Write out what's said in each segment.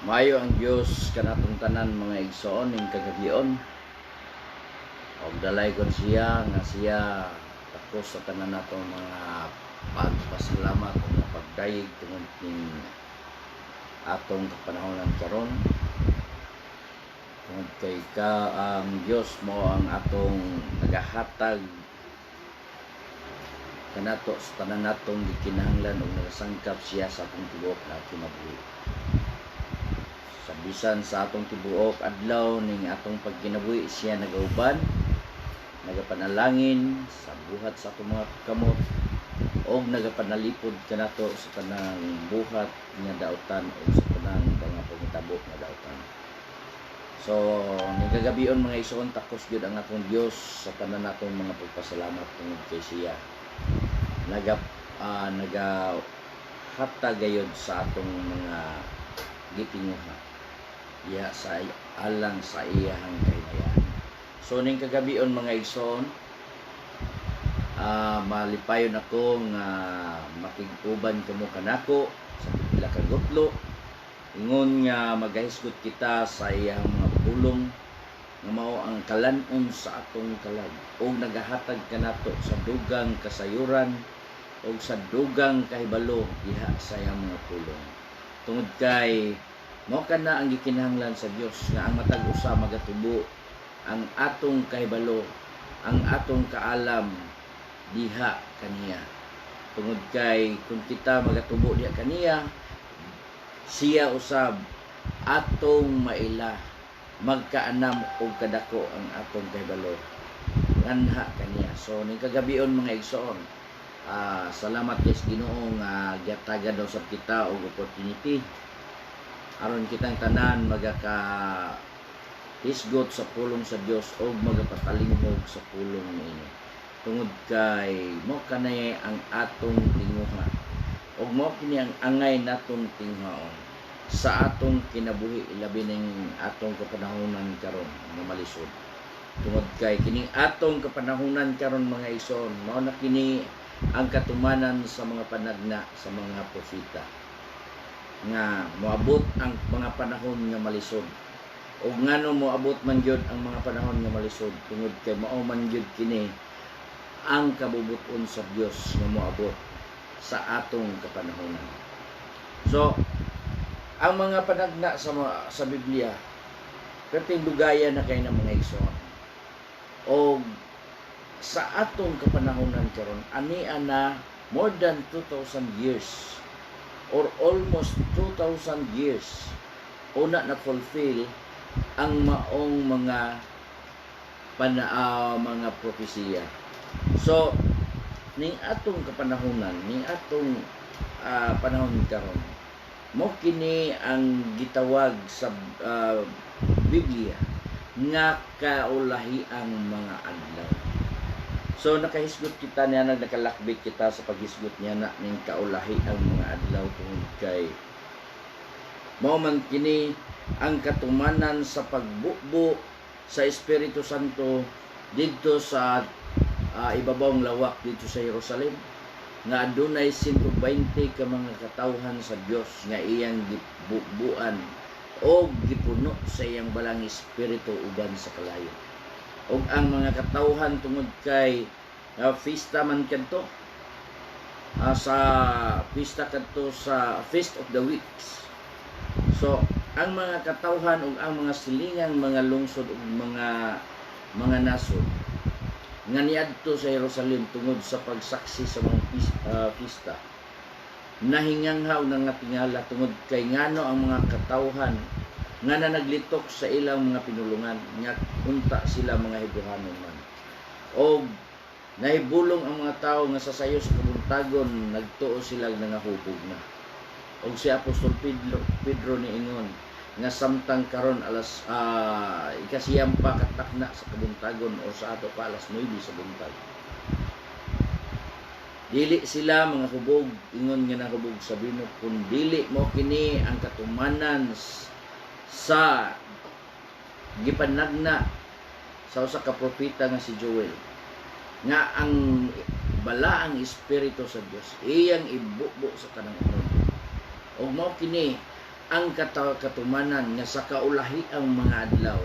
Maayo ang Dios kanatong tanan mga igsoon ning kagabion. Og dalay kon siya nga siya takos sa tanan natong mga pagpasalamat o mga pagdayeg tungod ning atong kapanahonan karon. Tungod kay ang Dios mo ang atong nagahatag kanato sa tanan natong gikinahanglan og nagasangkap siya sa atong tibuok na kinabuhi. Sa bisan sa atong tibuok adlaw ning atong pagkinabuhi siya nagauban, nagapanalangin sa buhat sa atong mga kamot og nagapanalipod kanato sa tanang buhat nga daotan o sa tanang mga pangitabo nga daotan. So, nagagabion mga igsoon takos gyud ang atong Dios sa tanan natong mga pagpasalamat tungod kay siya. Nagahatag gayud sa atong mga gitinguha. Iya sa alang sa iyahang kahinayaan. So ning kagabion mga igsoon, malipayon ako nga makig-uban kamo kanako sa pila ka gutlo ingon nga magahisgot kita sa iyang mga pulong nga mao ang kalan-on sa atong kalag o nagahatag kanato sa dugang kasayuran o sa dugang kahibalo diha sa iyang mga pulong. Tungod kay mao kana ang gikinahanglan sa Dios nga ang matag usa magatubo ang atong kahibalo, ang atong kaalam diha kaniya. Tungod kay kung kita magatubo diha kaniya, siya usab atong maila magkaanam og kadako ang atong kahibalo nganha kaniya. So ning kagabion mga igsoon, salamat kay Ginoo nga giatagan daw sa kita og opportunity aron kitang tanan magaka hisgot sa pulong sa Dios o magapatalinghog sa pulong niini. Tungod kay mo kanay ang atong tinguha o mo kini ang angay natong tinguhaon sa atong kinabuhi ilabi ning atong kapanahonan karon nga malisod. Tungod kay kining atong kapanahonan karon mga igsoon mao na kini ang katumanan sa mga panagna sa mga propeta nga moabot ang mga panahon nga malisod. O ngano moabot man gyud ang mga panahon nga malisod tungod kay mao man gyud kini ang kabubuton sa Dios nga moabot sa atong kapanahonan. So ang mga panagna sa Biblia perting dugaya na kay na mga igsoon. O sa atong kapanahonan karon ani ana more than 2,000 years or almost 2,000 years una na fulfill ang maong mga mga propesiya. So ning atong kapanahonan, ning atong panahon karon mo kini ang gitawag sa Biblia nga kaulahiang mga adlaw. So nakahisgot kita niya, nakalakbit kita sa paghisgot niya na ning kaulahi ang mga adlaw tungod kay mao man kini ang katumanan sa pagbubo sa Espiritu Santo didto sa ibabawng lawak dito sa Jerusalem nga adunay 120 ka mga katawhan sa Dios nga iyang gibubuan o gipuno sa iyang balang espiritu uban sa kalayo. Og ang mga katawhan tungod kay fiesta man kadto sa fiesta kadto sa Feast of the Weeks. So ang mga katawhan ug ang mga silingang mga lungsod ug mga nasod nga niadto sa Jerusalem tungod sa pagsaksi sa mga fiesta nahinganghaw nga tingala tungod kay ngano ang mga katawhan nga naglitok sa ilang mga pinulungan nga unta sila mga Hebrehanon man. O nahibulong ang mga tao nga sasayo sa kabuntagon nagtuo sila nangahubog na. Og si Apostol Pedro niingon nga samtang karon alas ikasiyam pa katakna sa kabuntagon o sa ato pa alas 9 sa buntag. Dili sila mga hubog, ingon nga nahubog sa binok kun dili mo kini ang katumanan sa gipanagna sa usa ka propeta nga si Joel nga ang balaang espiritu sa Dios iyang ibubo sa tanang unon. Og mao kini ang katumanan nga sa kaulahi ang mga adlaw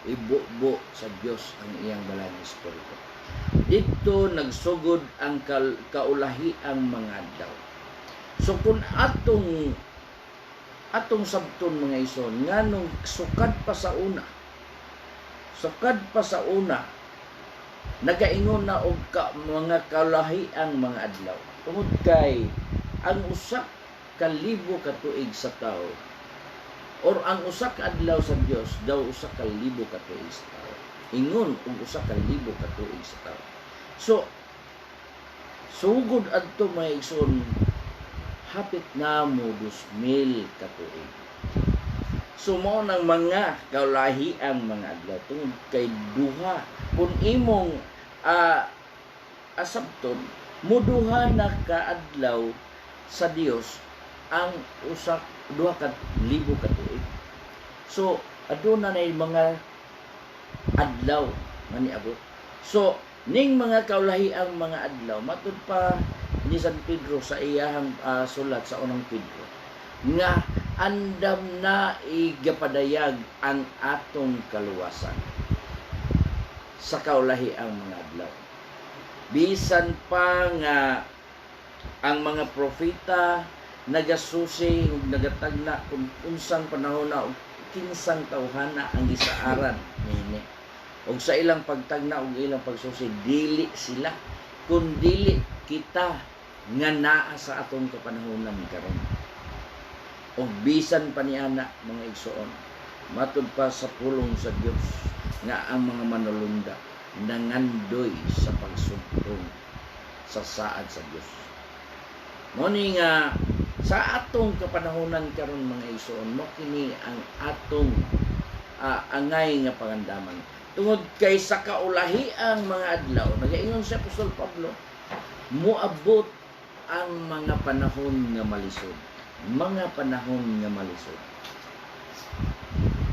ibubo sa Dios ang iyang balang espiritu. Dito nagsugod ang kaulahi ang mga adlaw. So kung atong sabton mga ison nganong sukad pa sa una nagaingon na og mga kaulahi ang mga adlaw tungod kay ang usa ka libo ka tuig sa tawo or ang usa ka adlaw sa Dios daw usa ka libo ka tuig sa tawo. Ingon og usa ka libo ka tuig sa tawo. So sugod adto may igsoon hapit na mo 2,000 ka tuig. So mao nang mga kaulahi ang mga adlaw tungod kay duha kun imong asabton muduha na ka adlaw sa Dios ang duha ka libo ka tuig. So aduna na mga adlaw maniabot. So ning mga kaulahi ang mga adlaw matud pa ni San Pedro sa iyahang sulat sa unang Pedro nga andam na igapadayag ang atong kaluwasan sa kaulahi ang mga adlaw. Bisan pa nga ang mga propeta nagasusi ug nagatagna kung unsang panahon na og kinsang tawhana ang gisaaran niini. Og sa ilang pagtagna og ilang pagsusi dili sila kun dili kita nga naa sa atong kapanahonan karon. Og bisan pa niana mga igsoon matud pa sa pulong sa Dios nga ang mga manulunda nangandoy sa pagsugtong sa saad sa Dios. Mo ni nga sa atong kapanahonan karon mga igsoon mo kini ang atong angay nga pangandaman tungod kay sa kaulahi ang mga adlaw nagaingon si Apostol Pablo moabot ang mga panahon nga malisod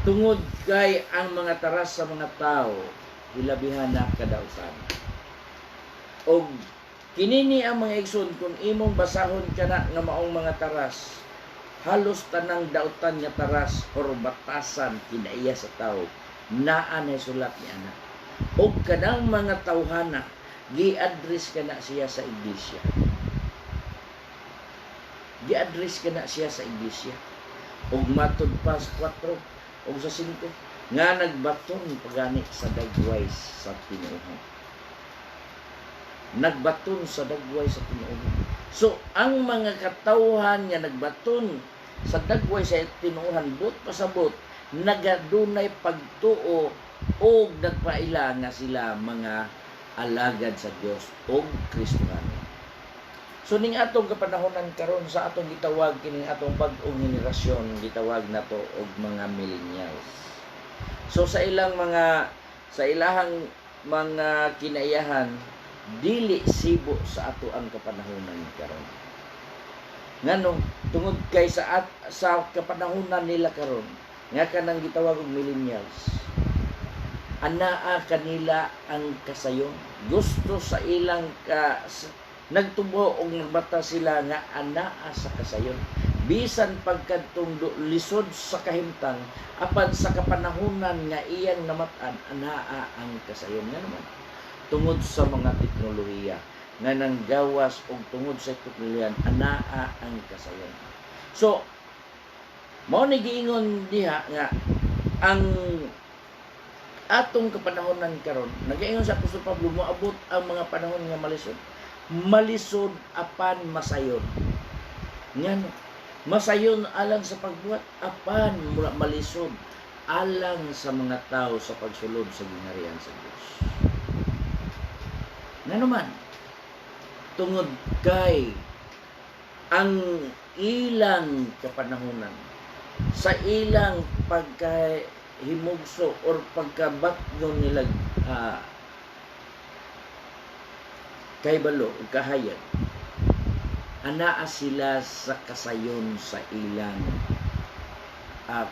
tungod kay ang mga taras sa mga tao hilabihan na kadautan. Og kinini ang mga igsoon kung imong basahon kana nga maong mga taras halos tanang dautan nga taras or batasan kinaiya sa tao naa na sulat ni ana. Og kanang mga tawhana gi-address kana siya sa iglesia. Og matud pa sa 4 og sa 5 nga nagbaton pagani sa dagway sa Tinuohan. So ang mga katawhan nga nagbaton sa dagway sa Tinuohan but pasabot nagadunay pagtuo og nagpaila nga sila mga alagad sa Dios og Kristiyano. So ning atong kapanahonan karon sa atong gitawag kining atong bag-ong henerasyon gitawag nato og mga millennials. So sa ilahang mga kinaiyahan dili sibo sa ato ang kapanahonan karon. Ngano tungod kay sa kapanahonan nila karon nga kanang gitawag og millennials. Anaa kanila ang kasayon. Gusto sa ilang nagtubo og nagbata sila nga anaa sa kasayon. Bisan pagkadtong lisod sa kahimtang apan sa kapanahonan nga iyang namatan anaa ang kasayon nga naman. Tungod sa mga teknolohiya nga nanggawas og tungod sa teknolohiya anaa ang kasayon. So mao ni giingon diha nga ang atong kapanahonan karon nagaingon sa Apostol Pablo moabot ang mga panahon nga malisod apan masayon. Ngano masayon alang sa pagbuhat apan malisod alang sa mga tao sa pagsulod sa gingharian sa Dios. Ngano man tungod kay ang ilang kapanahonan sa ilang pagkahimugso or pagkabatgon nila kay balo o kahayag anaa sila sa kasayon sa ilang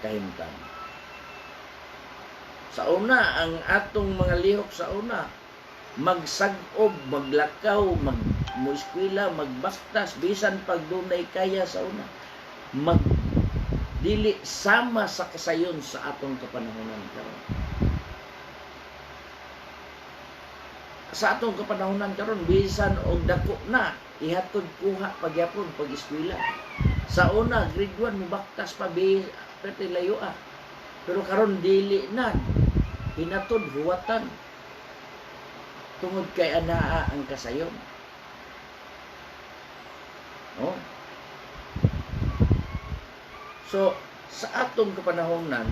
kahimtang. Sa una ang atong mga lihok sa una magsag-ob, maglakaw, mueskwela, magbastas bisan pag dunay kaya sa una dili sama sa kasayon sa atong kapanahonan karon. Sa atong kapanahonan karon bisan og dako na ihatod kuha pagyapon pag-eskwela. Sa una grade 1 mubaktas pa pati layo pero karon dili na hinatod huwatan tungod kay anaa ang kasayon. Oh. So sa atong kapanahonan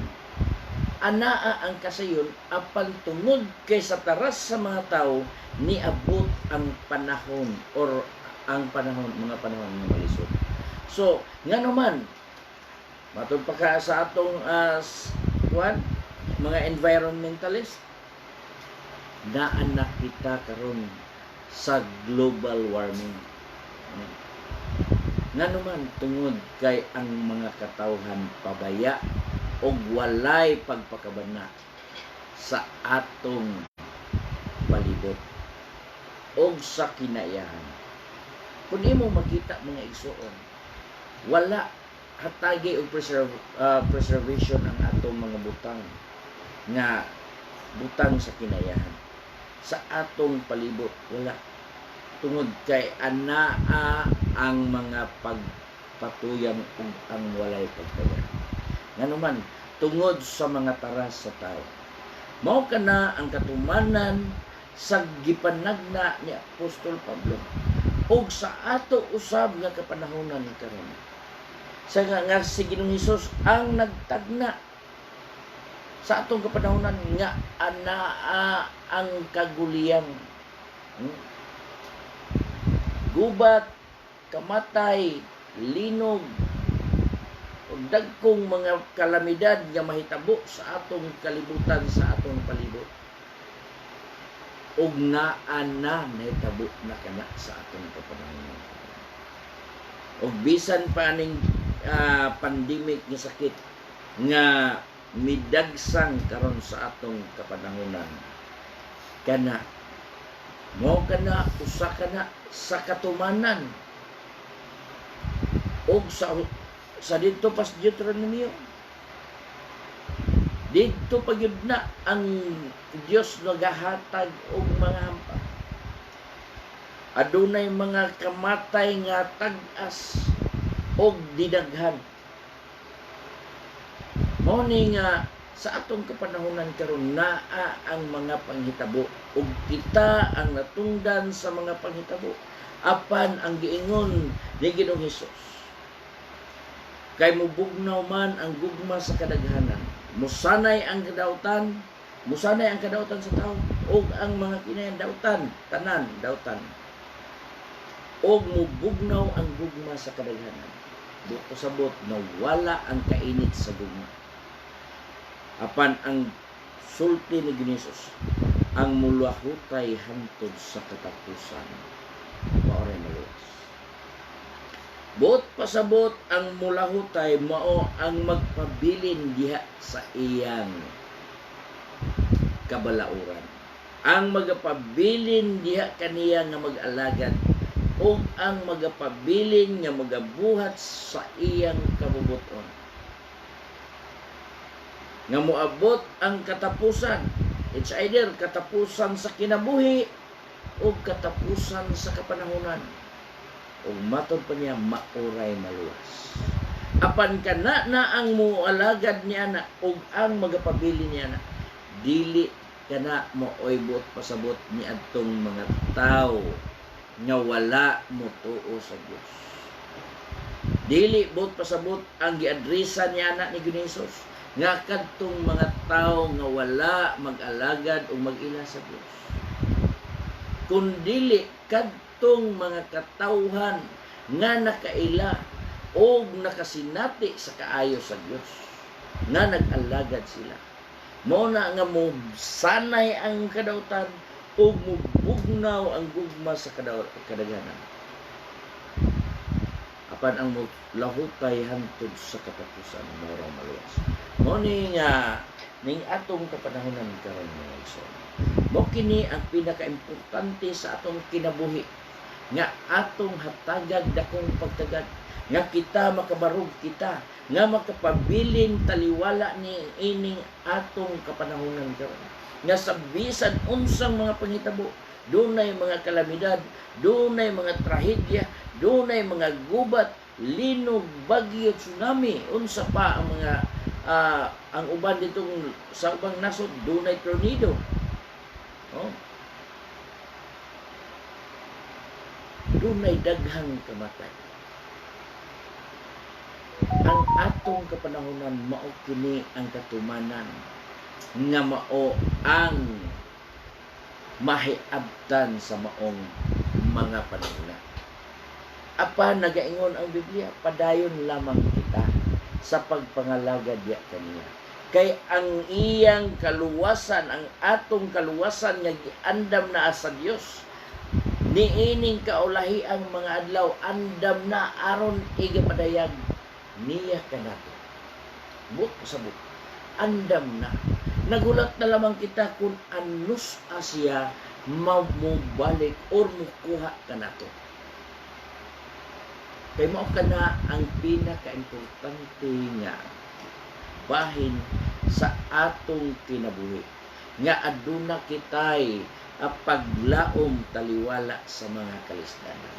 anaa ang kasayon apan tungod kay sa taras sa mga tao niabot ang panahon or ang panahon mga panahon nga malisod. So nga naman matod pa ka sa atong mga environmentalist naanak kita karon sa global warming. Nga naman tungod kay ang mga katawhan pabaya o walay pagpakabana sa atong palibot o sa kinaiyahan. Kung imo makita mga igsoon, wala hatagi og preservation ang atong mga butang nga butang sa kinaiyahan. Sa atong palibot, wala. Tungod kay anaa ang mga pagpatuyang ug ang walay pagpaya. Nganuman, tungod sa mga taras sa tao. Mao kana ang katumanan sa gipanagna ni Apostol Pablo ug sa ato usab nga kapanahonan karon. Sa nga si Ginoong Hesus ang nagtagna sa atong kapanahonan nga anaa ang kaguliyang. Gubat, kamatay, linog, ug dagkong mga kalamidad nga mahitabo sa atong kalibutan, sa atong palibot. Ug naa na nahitabo na kana sa atong kapanahonan. Ug bisan pa ning pandemic nga sakit nga midagsang karon sa atong kapanahonan, kana mo kana usa kana sa katumanan ug sa dito pas Deuteronomio dito pagyud na ang Dios nagahatag og mga hampa. Adunay mga kamatay nga tag-as og didaghan. Mao ni nga sa atong kapanahonan karon naa ang mga panghitabo ug kita ang natungdan sa mga panghitabo apan ang giingon ni Ginoong Hesus kay mubugnaw man ang gugma sa kadaghanan, musanay ang kadautan sa tao ug ang mga kinahanglan tanan dautan ug mubugnaw ang gugma sa kadaghanan. Dito sabot na wala ang kainit sa gugma. Apan ang sulti ni Ginoos ang mulahutay hangtod sa katapusan. Maoray maluwas. Buot pasabot ang mulahutay mao ang magpabilin diha sa iyang kabalauran. Ang magapabilin diha kaniya nga mag-alagad ug ang magapabilin nga magabuhat sa iyang kabubuton. Nga moabot ang katapusan. It's either katapusan sa kinabuhi o katapusan sa kapanahunan. O matod pa niya, maoray maluwas. Apan kana na ang mualagad niya na o ang magapabili niya na dili kana mooybot pasabot ni adtong mga tao nga wala mo tuo sa Dios. Dili bot pasabot ang giadresa niya na ni Ginoos nga kadtong mga tao nga wala mag-alagad o mag-ila sa Dios. Kundili kadtong mga katawhan nga nakaila o nakasinati sa kaayo sa Dios nga nag-alagad sila. Mao na nga mo sanay ang kadautan o mubugnaw ang gugma sa kadaghanan. Apan ang lahutay hangtod sa katapusan mao maluwas. Mo ning atong kapanahonan karon mga igsoon. Mo kini ang pinakaimportante sa atong kinabuhi nga atong hatagan dakong pagtagad, nga kita makabarog kita, nga makapabilin taliwala ni ining atong kapanahonan karon, nga sa bisan unsang mga panghitabo, dunay mga kalamidad, dunay mga trahedya, dunay mga gubat, linog, bagyo, tsunami, unsa pa ang mga ang uban ditong sa ubang nasod, dunay tornado. Oh. Dunay daghang kamatay. Ang atong kapanahonan mao kini ang katumanan nga mao ang mahiabtan sa maong mga panahon. Apa nagaingon ang Biblia, padayon lamang kita sa pagpangalaga diya kaniya. Kay ang iyang kaluwasan, ang atong kaluwasan nga giandam na sa Dios, niining kaulahi ang mga adlaw, andam na aron igapadayag niya kanato. But sa but, andam na. Nagulat na lamang kita kung anus asya mamubalik or mukuha kanato. Kay mao kana ang pinaka-importante nga bahin sa atong kinabuhi. Nga aduna kitay paglaom taliwala sa mga kalisdanan.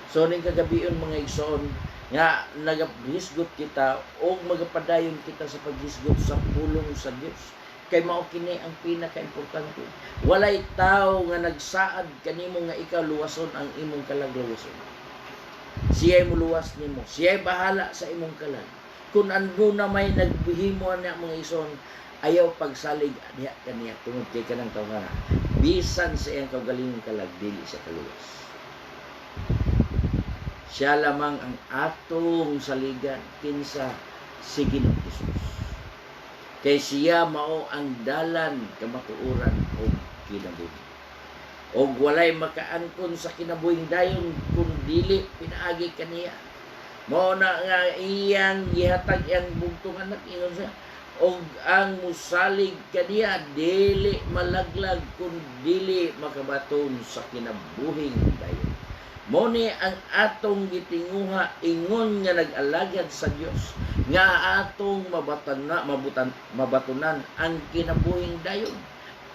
So ning kagabion mga igsoon nga nagahisgot kita o magapadayon kita sa paghisgot sa pulong sa Dios. Kay mao kini ang pinaka-importante. Walay tao nga nagsaad kanimo nga ikaw luwason ang imong kalagluwason. Siya'y muluwas nimo. Siya'y bahala sa imong kalag. Kung ando na may nagbihimo na mga ison, ayaw pagsalig niya kaniya tungod kay kanang tawhana. Bisan sa iyang kaugalingong kalag, dili sa kaluwas. Siya lamang ang atong saligan kinsa si Ginoong Hesus. Kay siya mao ang dalan kamatuoran o kinabuhi. O walay makaangkon sa kinabuhing dayon kung dili pinaagi kaniya. Mao na nga iyang gihatag iyang bugtong anak ingon siya, og ang musalig kaniya dili malaglag kung dili makabaton sa kinabuhing dayon. Mao ni ang atong gitinguha ingon nga nag-alagad sa Dios nga atong mabatunan ang kinabuhing dayon.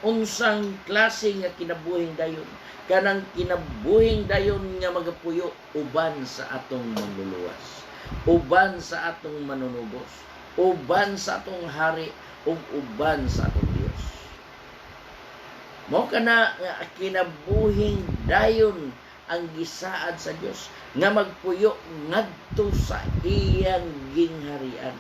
Unsang klase nga kinabuhing dayon? Kanang kinabuhing dayon nga magapuyo uban sa atong manluluwas, uban sa atong manunubos, uban sa atong hari, ug uban sa atong Dios. Mao kana nga kinabuhing dayon ang gisaad sa Dios nga magpuyo ngadto sa iyang gingharian.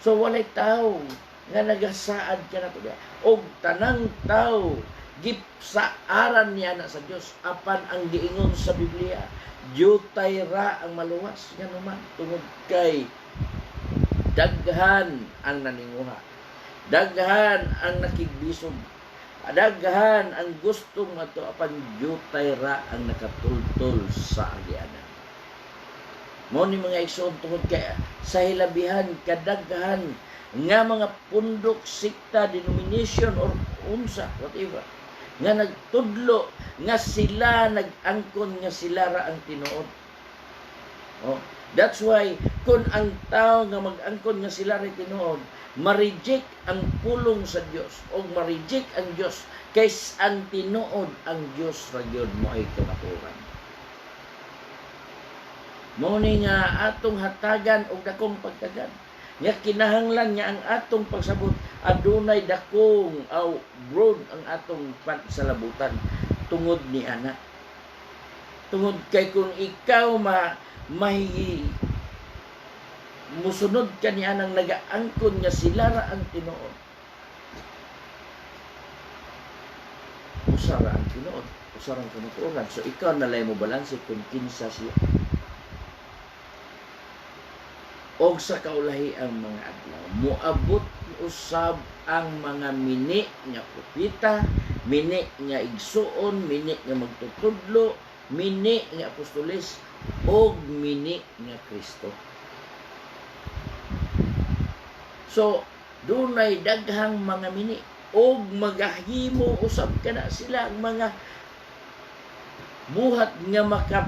So walay tao nga nagasaad ka na to og tanang tao gipsaaran niya na sa Dios apan ang giingon sa Biblia jutay ra ang maluwas nga naman tungod kay daghan ang naninguha, daghan ang nakigbisog, daghan ang gustong mato apan jutay ra ang nakatultol sa agianan. Mo ni mga igsoon tungod kay sa hilabihan kadaghan nga mga pundok, sikta, denomination or unsa, whatever, nga nagtudlo nga sila nag-angkon nga sila ra ang tinuod. Oh, that's why kung ang tao nga mag-angkon nga sila ra tinuod, ma-reject ang pulong sa Dios o ma-reject ang Dios kay ang tinuod ang Dios ra gyud mo ay kamatuoran. Mao ni nga atong hatagan og dakong pagtagad. Nga kinahanglan nga ang atong pagsabot adunay dakong broad ang atong pagsalabutan tungod ni ana. Tungod kay kung ikaw musunod ka ni anang nagaangkon nga sila ra ang tinuod. Usara ang tinuod, usara ang kamatuoran. So ikaw nalay mo balanse kung kinsa siya. Og sa kaulahi ang mga adlaw moabot usab ang mga mini nga propeta, mini nga igsuon, mini nga magtutudlo, mini nga apostoles og mini nga Kristo. So dunay daghang mga mini og magahimo usab kana sila ang mga buhat nga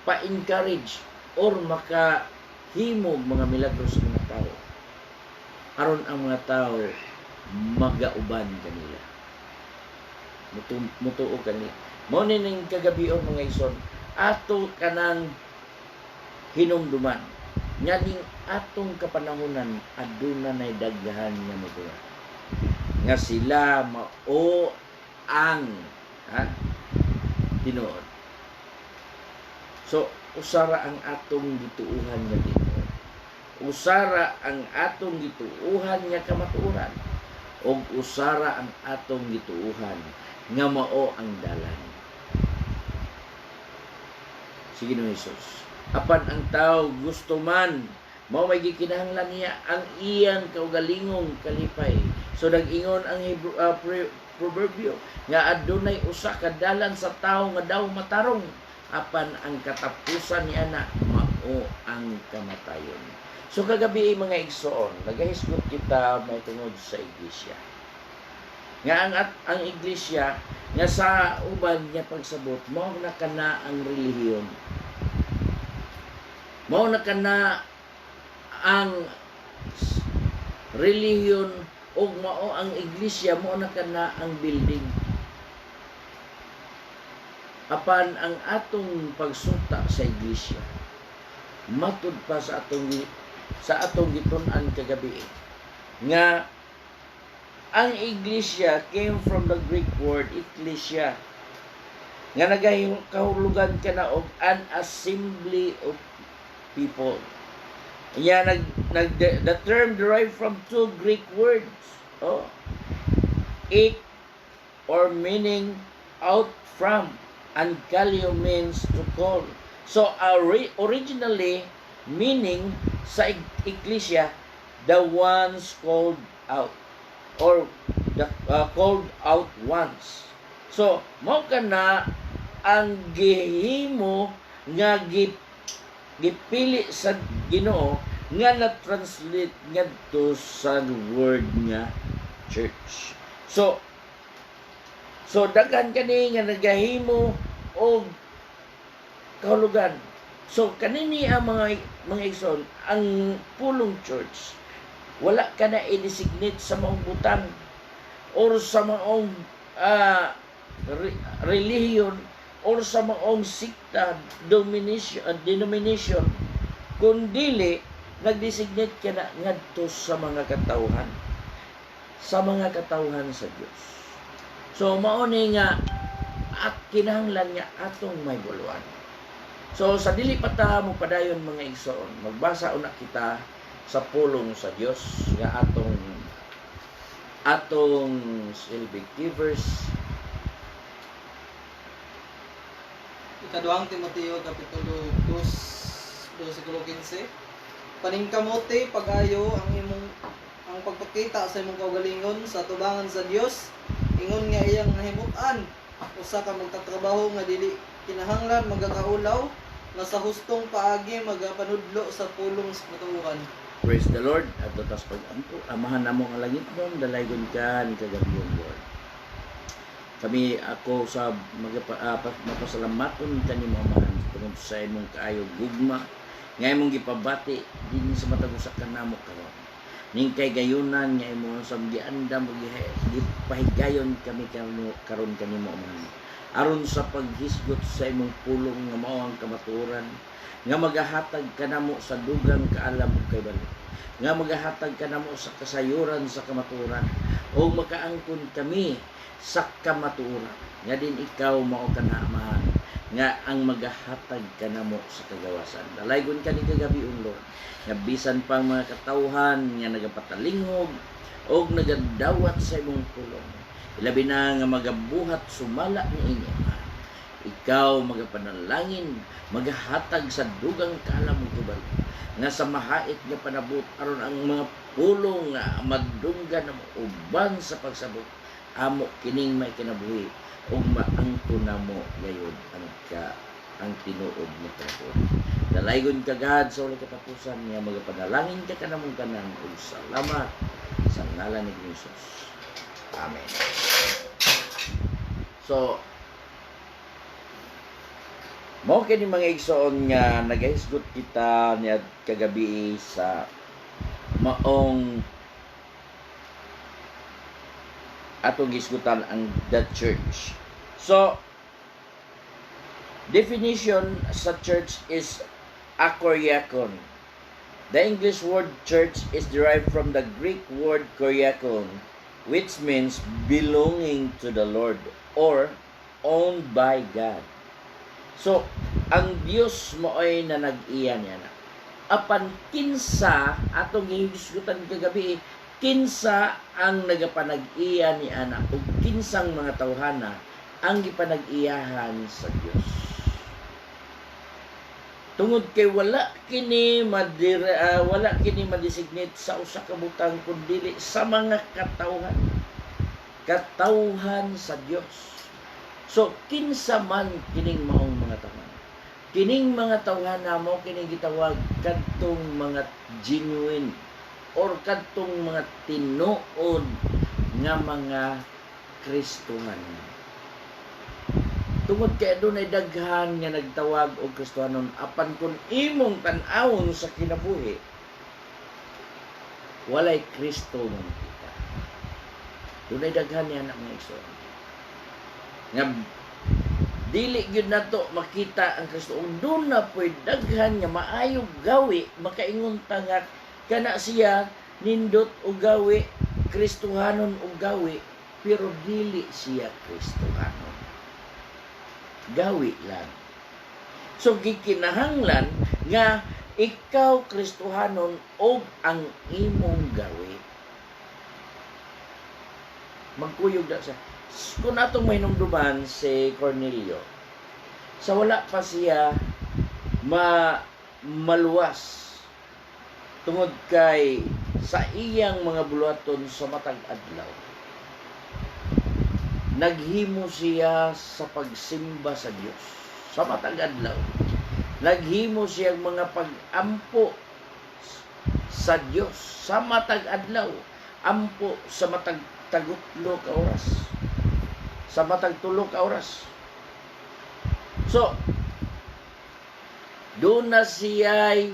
pa-encourage or makahimo mga milagro sa mga tao aron ang mga tao magauban kanila mutuo kanila mao ni ning kagabion mga ison ato kanang hinumduman nya ning atong kapanahonan aduna nay daghan nga mga nga sila mao ang tinuod. So usara ang atong gituuhan nga tinuod. Usara ang atong gituuhan nga kamatuoran ug usara ang atong gituuhan nga mao ang dalan. Sige no Jesus. Apan ang tao gusto man mao may gikinahanglan niya ang iyang kaugalingong kalipay. So nag-ingon ang proverbio nga adunay usa ka dalan sa tawo nga daw matarong apan ang katapusan niya na mao ang kamatayon. So kagabi mga igsoon, nagahisgot kita may tungod sa iglesia. Nga ang iglesia nga sa uban niya pagsabot mao na kana ang relihiyon. Mao na kana ang relihiyon o mao ang iglesia mo na kana ang building apan ang atong pagsuta sa iglesia matud pa sa atong gitun-an kagabi nga ang iglesia came from the Greek word ecclesia nga nagahulugan kana og an assembly of people. Yeah, the term derived from two Greek words. Ik or meaning out from, and kaleo means to call. So originally meaning sa ecclesia the ones called out or the called out ones. So mao kana ang gihimo nga gipili sa Ginoo nga na-translate ngadto sa word nga church. So daghan kani nga nagahimo og kahulugan. So kanini ang mga igsoon ang pulong church wala ka na i-designate sa maong butang or sa maong relihiyon or sa maong sikta denomination kundili nag-designate ka na ngadto sa mga katawhan sa Dios. So mao ni nga at kinahanglan nga atong may buluan. So sa dili pa ta mo padayon mga igsoon, magbasa una kita sa pulong sa Dios nga atong silbig verse Ikaduhang Timoteo kapitulo 2 versikulo 15. Paningkamote pag-ayo ang pagpakita sa imong kaugalingon sa tubangan sa Dios, ingon nga iyang nahimutan usa ka magtatrabaho nga dili kinahanglan magakaulaw na sa hustong paagi magapanudlo sa pulong sa katuohan. Praise the Lord. At tas pag-ampo amahan namo ang langit nun dalaygon ka ni kagabiyon Lord. Kami ako sa mapasalamaton kanimo amahan tungod sa imong kaayo gugma nga imong gipabati dinhi sa matag usa ka namo karon. Ning kay gayunan nga imong samgiandam ug gipahigayon kami karon kanimo amahan. Aron sa paghisgot sa imong pulong nga mao ang kamatuoran nga magahatag kanamo sa dugang kaalam ug kaybalo. Nga magahatag kanamo sa kasayuran sa kamatuoran o makaangkon kami sa kamatuoran nga din ikaw mao kana amahan nga ang magahatag kanamo sa kagawasan. Dalaygon ka ni kagabi Lord nga bisan pang mga katawhan nga nagapatalingog o nagadawat sa imong pulong ilabi na nga magabuhat sumala ni inyo ikaw magapanalangin magahatag sa dugang kaalam ug kaybalo nga sa mahait nga panabot aron ang mga pulong nga madunggan na uban sa pagsabot amo kining may kinabuhi ug maangko namo gayud ang tinuod nga pagtuo. Dalaygon ka God sa ulit katapusan nga magapanalangin ka kanamong tanan ug salamat sa ngalan ni Jesus. Amen. So, mao kini mga igsoon nga nagahisgot kita niya kagabi sa maong atong gisgutan ang the church. So, definition sa church is akoriakon. The English word church is derived from the Greek word kuriakon, which means belonging to the Lord or owned by God. So, ang Dios mo ay nanag-iya niya na. Apan kinsa atong gihisgutan kagabi, kinsa ang nagapanag-iya ni ana ug kinsang mga tawhana ang gipanag-iyahan sa Dios. Tungod kay wala kini madesignate sa usa ka butang kundi sa mga katawhan sa Dios. So kinsa man kining maong mga tawhan. Kining mga tawhan namo kining gitawag kadtong mga genuine or kadtong mga tinuod nga mga Kristohan. Tungod kay adunay daghan nga nagtawag og Kristohanon, apan kun imong tan-awon sa kinabuhi, walay Kristo man kita. Dunay daghan niya na mga igsoon. Nga dili gyud nato makita ang Kristo. Doon na po'y daghan nga maayog gawi, makaingon ta nga kana siya nindot og gawi, Kristohanon og gawi, pero dili siya Kristohanon. Gawi lang. So gikinahanglan nga ikaw Kristohanon og ang imong gawi. Magkuyog na siya. Kung atong may hinumduman si Cornelio, sa wala pa siya maluwas tungod kay sa iyang mga buluhaton sa matag adlaw, naghimo siya sa pagsimba sa Dios sa matag adlaw. Naghimo siya mga pag-ampo sa Dios sa matag adlaw, ampo sa matag tagutlo ka oras, sa matag tulo ka oras. So doon na siya'y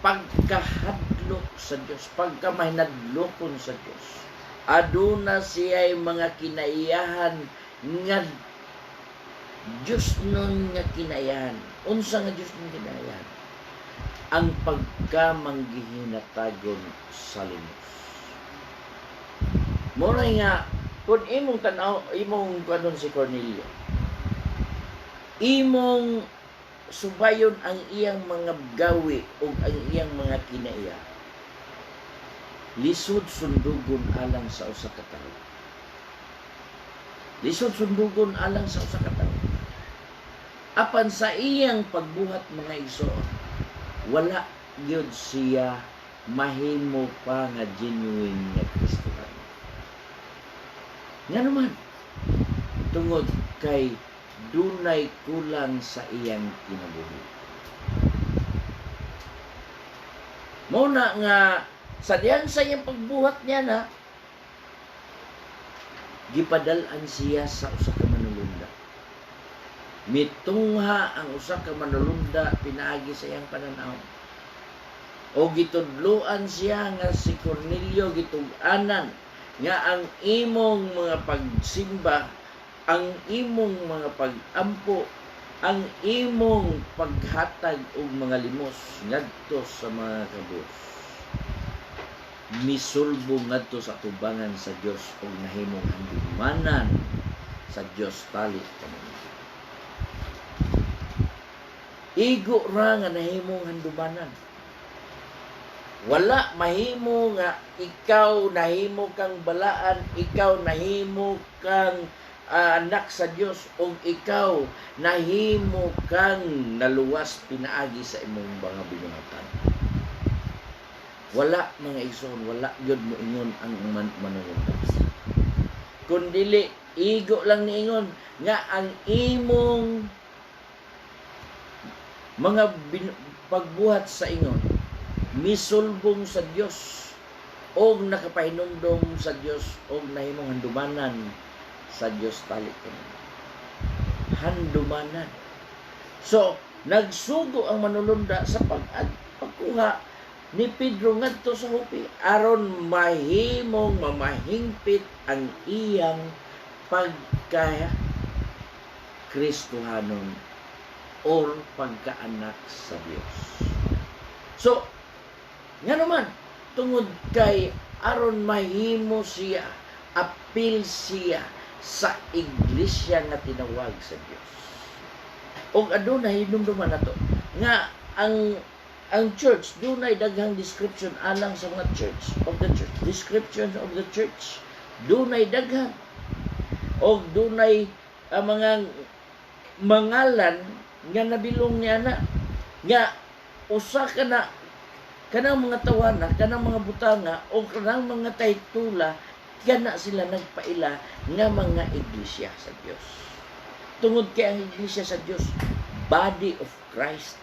pagkahadlok sa Dios, pagkamahinadlokon sa Dios. Aduna siya'y mga kinaiyahan nga Diyos nun nga kinaiyahan. Unsa nga Diyos nun kinaiyahan? Ang pagkamanggihinatagon sa limos. Muna nga, kung imong tanaw, imong kanon si Cornelio, imong subayon ang iyang mga gawi o ang iyang mga kinaiya, lisod sundugon alang sa usa ka tawo. Lisod sundugon alang sa usa ka tawo. Apan sa iyang pagbuhat mga igsoon, wala gyud siya mahimo pa nga genuine nga Kristohan. Nga naman, tungod kay dunay kulang sa iyang kinabuhi. Muna nga sa diyan sa iyang pagbuhat niya na gipadalan siya sa usa ka manulunda. Mitungha ang usa ka manulunda pinaagi sa iyang pananaw. O gitudloan siya nga si Cornelio gitug-anan nga ang imong mga pagsimba, ang imong mga pag-ampo, ang imong paghatag og mga limos ngadto sa mga kabus, misulbo ngadto sa tubangan sa Dios ug nahimong handumanan sa Dios tali kanimo. Igo ra nga nahimong handumanan. Wala mahimo nga ikaw nahimo kang balaan, ikaw nahimo kang anak sa Dios o ikaw nahimo kang naluwas pinaagi sa imong mga binuhatan. Wala mga igsoon, wala gyud mo ingon ang manununtas. Kundili igo lang niingon nga ang imong mga pagbuhat sa ingon misulbong sa Dios og nakapahinumdom sa Dios og nahimong handumanan sa Dios tali kini. Handumanan. So, nagsugo ang manulunda sa pagkuha ni Pedro ngadto sa hupi aron mahimong mamahingpit ang iyang pagka Kristohanon or pagkaanak sa Dios. So, nga naman, tungod kay aron mahimo siya, apil siya sa iglesia nga tinawag sa Dios. Og adunay hinumduman nato nga ang church dunay daghang description alang sa mga church of the church. Descriptions of the church dunay daghan. Og dunay mga mangalan nga nabilong niya na nga usa ka na kanang mga tawana, kanang mga butanga o kanang mga taytula kana sila nagpaila nga mga iglesia sa Dios. Tungod kay ang iglesia sa Dios, body of Christ.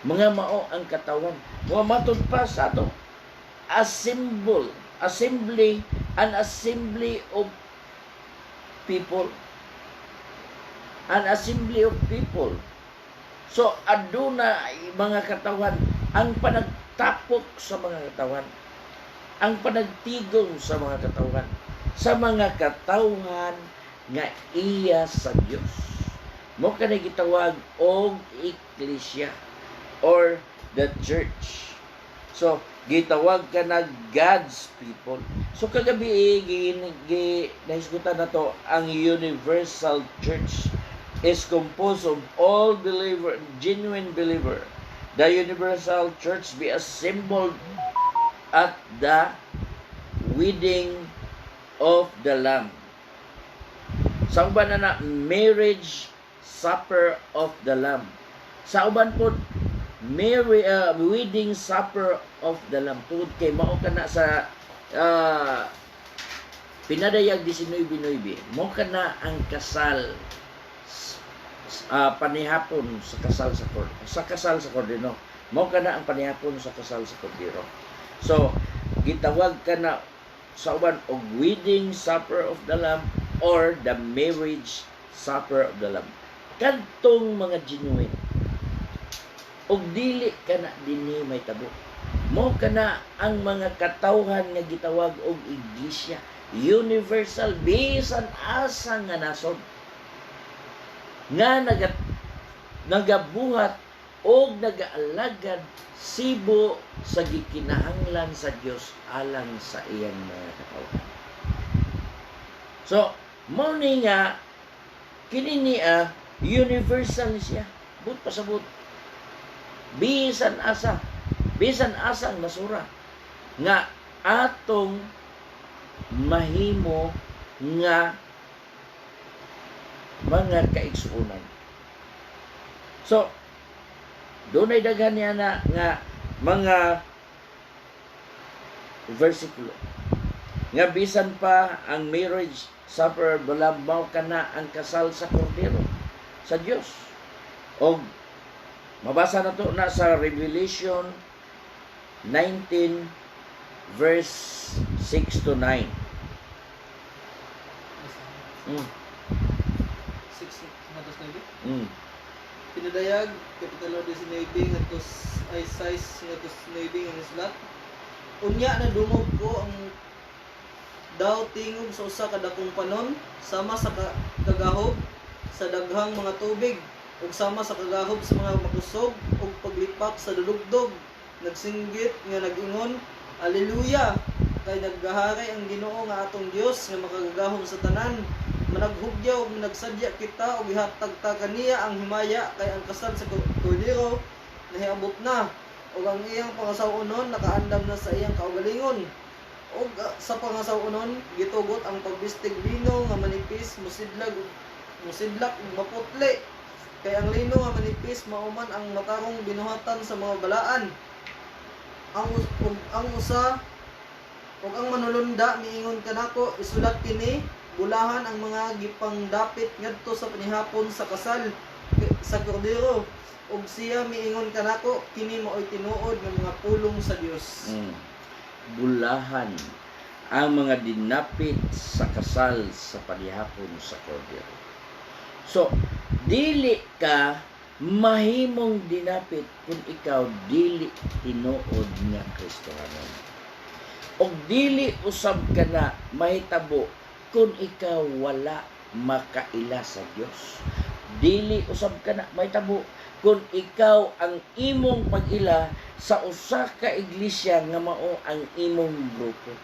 Mga mao ang katawan. Mga matod pa sa ato, assembly, an assembly of people. An assembly of people. So, aduna mga katawan, ang panagtapok sa mga katawan, ang panagtigong sa mga katawan, sa mga katawan nga iya sa Dios. Mo kanay gitawag og iglesia or the church. So, gitawag ka na God's people. So, kagabi, nahisgutan na to, ang universal church is composed of all believer, genuine believer. The universal church be assembled at the wedding of the Lamb. Sa uban na marriage supper of the Lamb. Sa uban po wedding supper of the Lamb. Tungod kay mao kana sa pinadayag 19:9. Mao kana ang kasal panihapon sa kasal sa Kordero. Mao kana ang panihapon sa kasal sa Kordero. So, gitawag kana sa uban og wedding supper of the Lamb or the marriage supper of the Lamb. Kadtong mga genuine og dili kana dinhi may tabo. Mao kana ang mga katawhan nga gitawag og iglesia, universal bisan asa nga nasod nga nagabuhat o nagaalagad sibo sa gikinahanglan sa Dios alang sa iyang mga katawhan. So, mao ni nga kini niya universal siya. But pasabot. Bisan asa ang nasura nga atong mahimo nga mga kaigsuonan. So, doon ay daghan niya na nga mga versikulo. Nga bisan pa ang marriage supper balabaw ka na ang kasal sa Kordero sa Dios. O mabasa na to na sa Revelation 19 verse 6 to 9. 6 pinadayag kapitulo 19 ngadto ay 6 ngadto 9 ang islat. Unya na dumog ko ang daw tingog sa usa ka dakong panon sama sa kagahob sa daghang mga tubig ug sama sa kagahob sa mga makusog ug paglipak sa dudugdog. Nagsinggit nga nag-ingon, Alleluia! Kay naggahari ang Ginoo nga atong Dios nga makagagahom sa tanan. Managhugyaw ug nagsadya kita ug ihatag ta kaniya ang himaya kay ang kasal sa Kordero nahiabot na ug ang iyang pangasawunon nakaandam na sa iyang kaugalingon. Ug sa pangasawunon gitugot ang pagbistig lino nga manipis musidlak ug maputli. Kay ang lino nga manipis mauman ang matarong binuhatan sa mga balaan. Ang usa ug ang manulunda miingon kanako isulat kini bulahan ang mga gipangdapit ngadto sa panihapon sa kasal sa Kordero ug siya miingon kanako kini mao'y tinuod ng mga pulong sa Dios. bulahan ang mga dinapit sa kasal sa panihapon sa Kordero. So, dili ka mahimong dinapit kung ikaw dili tinuod nga Kristohanon. O dili usab ka na mahitabo kung ikaw wala makaila sa Dios. Dili usab ka na mahitabo kung ikaw ang imong pag-ila sa usa ka iglesia nga mao ang imong grupo.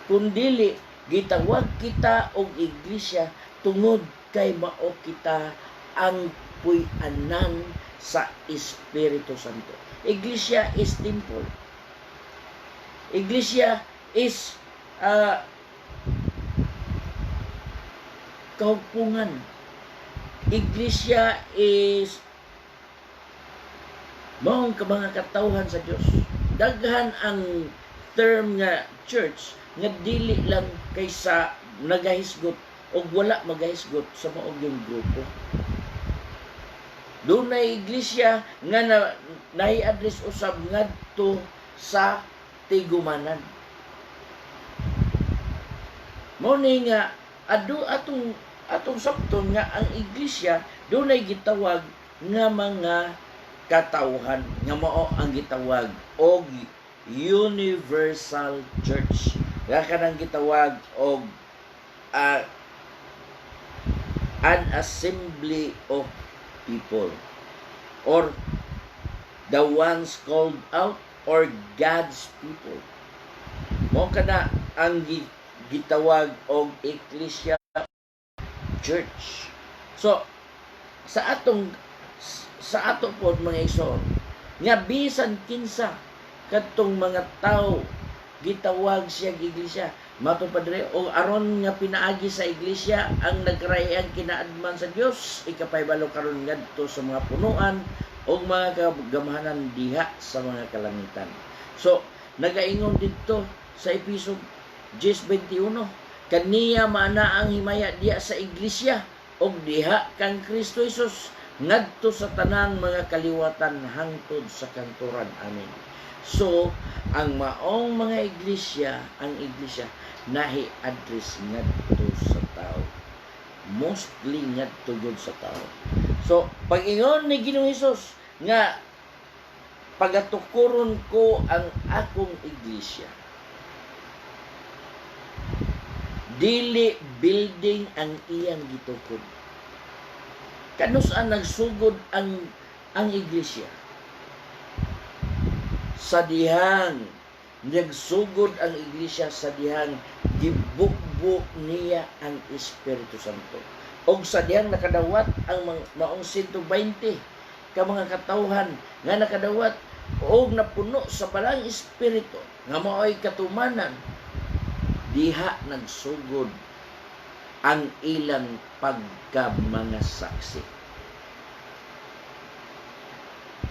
Kung dili gitawag kita og iglesia tungod kay mao kita ang puy-anan sa Espiritu Santo. Iglesia is temple. Iglesia is kaupungan. Iglesia is maong ka mga katawhan sa Dios. Daghan ang term nga church nga dili lang kaysa nagahisgot o wala magahisgot sa maog yung grupo. Doon na iglesia nga nai-address usab ngadto sa tigumanan. Mao ni nga atong sabton nga ang iglesia doon ay gitawag nga mga katawhan nga mao ang gitawag og universal church. Nga kanang gitawag og an assembly of people or the ones called out or God's people. Mo kana ang gitawag og ecclesia church. So sa ato pod mga igsoon nga bisan kinsa kadtong mga tao gitawag siya iglesia mato padre o aron nga pinaagi sa iglesia ang nagrayang kinaadman sa Dios ikapahibalo karon ngadto sa mga punuan o mga kagamahanan diha sa mga kalangitan. So nagaingon didto sa Episo 10:21 kaniya maana ang himaya diha sa iglesia og diha kang Kristo Jesus ngadto sa tanang mga kaliwatan hangtod sa kanturan. Amen. So, ang maong mga iglesia, ang iglesia nahi-address ngadto sa tao. Mostly ngadto gud sa tao. So, pag-ingon ni Ginoong Hesus nga pagatukuron ko ang akong iglesia. Dili building ang iyang gitukod. Kanus-an nagsugod ang iglesia. Sa dihang nagsugod ang iglesia sa dihang gibukbo niya ang Espiritu Santo. Og sa dihang nakadawat ang maong 120 ka mga katawhan nga nakadawat og napuno sa balang Espiritu nga mao'y katumanan diha nagsugod ang ilang pagka mga saksi.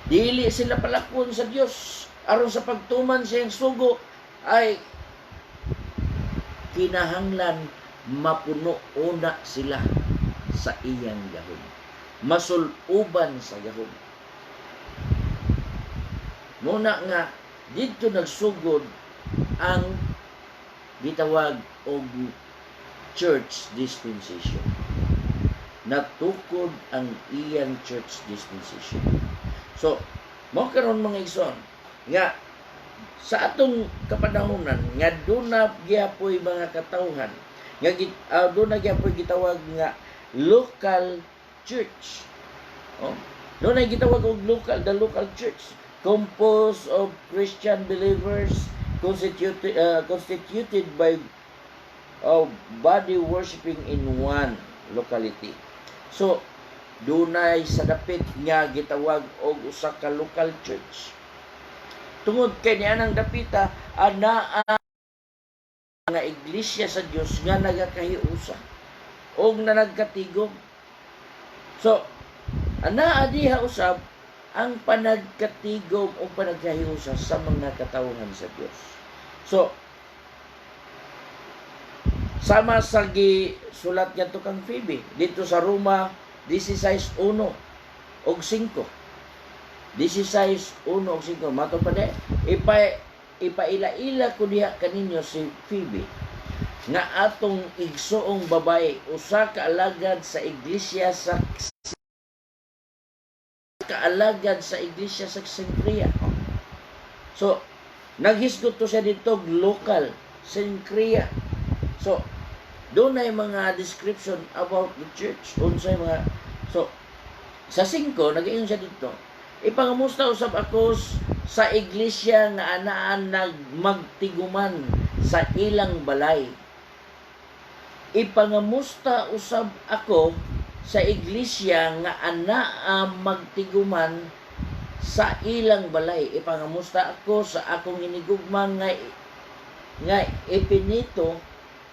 Dili sila palakon sa Dios aron sa pagtuman siyang sugo ay kinahanglan mapuno una sila sa iyang gahom. Masuluban sa gahom. Muna nga dito nagsugod ang gitawag og church dispensation. Natukod ang iyang church dispensation. So, mo karon mga igsoon nga sa atong kapanahonan nga doon na giapoy mga katawhan nga doon na giapoy gitawag nga local church. Oh, doon na gitawag og the local church composed of Christian believers constituted by body worshiping in one locality. So dunay sa dapit nga gitawag og usa ka local church. Tungod kay nianang dapita ana nga iglesia sa Dios nga nagakahiusa og nagkatigom. So ana diha usab ang panagkatigom o panagkahiusa sa mga katawhan sa Dios. So sama sa gisulat niya kang Phoebe dito sa Roma 16:1 og 5. 16:1 og 5 mato pa de ipaila-ila ko diha kaninyo si Phoebe nga atong igsuong babae, usa ka alagad sa iglesia sa Cenchrea. So naghisgot to siya dito local Cenchrea. So doon ay mga description about the church, unsay mga. So sa 5 nag-ingon siya dito, ipangamusta usab ako sa iglesia nga anaan nagmagtiguman sa ilang balay. Ipangamusta usab ako sa iglesia nga anaa magtiguman sa ilang balay. Ipangamusta ako sa akong hinigugmang nga Epinito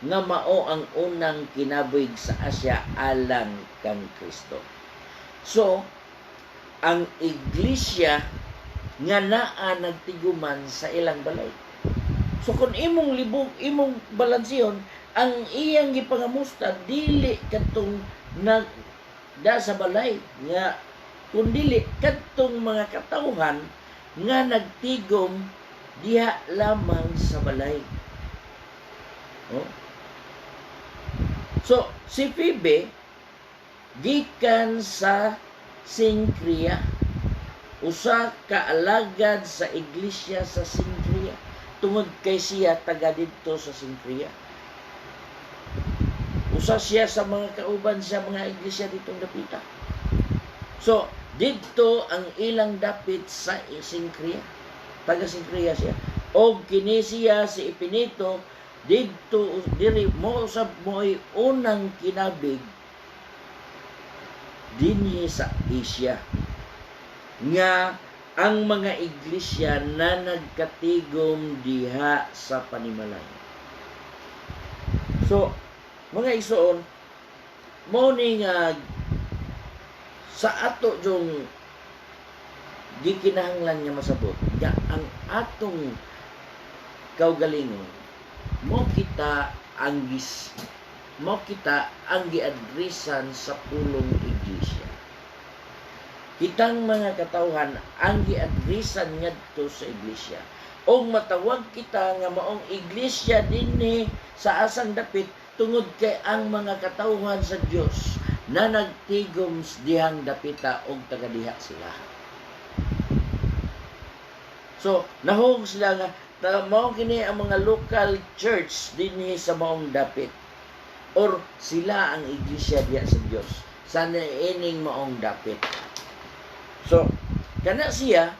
nga mao ang unang kinabuhig sa Asya alang kang Kristo. So ang iglesia nga naa nagtiguman sa ilang balay. So kung imong libog, imong balansiyon, ang iyang gipangamusta dili kadtong nagda sa balay nga kundili kadtong mga katawhan nga nagtigom diha lamang sa balay. Oh? So si Phoebe gikan sa Cenchrea, usa ka alagad sa iglesia sa Cenchrea, tungod kay siya taga didto sa Cenchrea. Usa siya sa mga kauban sa mga iglesia ditong dapita. So didto ang ilang dapit sa Cenchrea, taga Cenchrea siya. Og kini siya si Epinito didto diri mo usab mo'y unang kinabig dinhi sa Asia nga ang mga iglesia na nagkatigom diha sa Panimalay. So mga igsoon, mo ni nga sa ato yung gikinahanglan nga masabot nga ang atong kaugalingon mo kita ang giadresan sa pulong iglesia. Kitang mga katawhan ang giadresan ngadto sa iglesia. O matawag kita nga maong iglesia dinhi sa asang dapit tungod kay ang mga katawhan sa Dios na nagtigom dihang dapita og tagadiha sila. So nahog sila nga mao kini ang mga local church dinhi sa maong dapit, or sila ang iglesia diya sa Dios sa ining maong dapit. So kana siya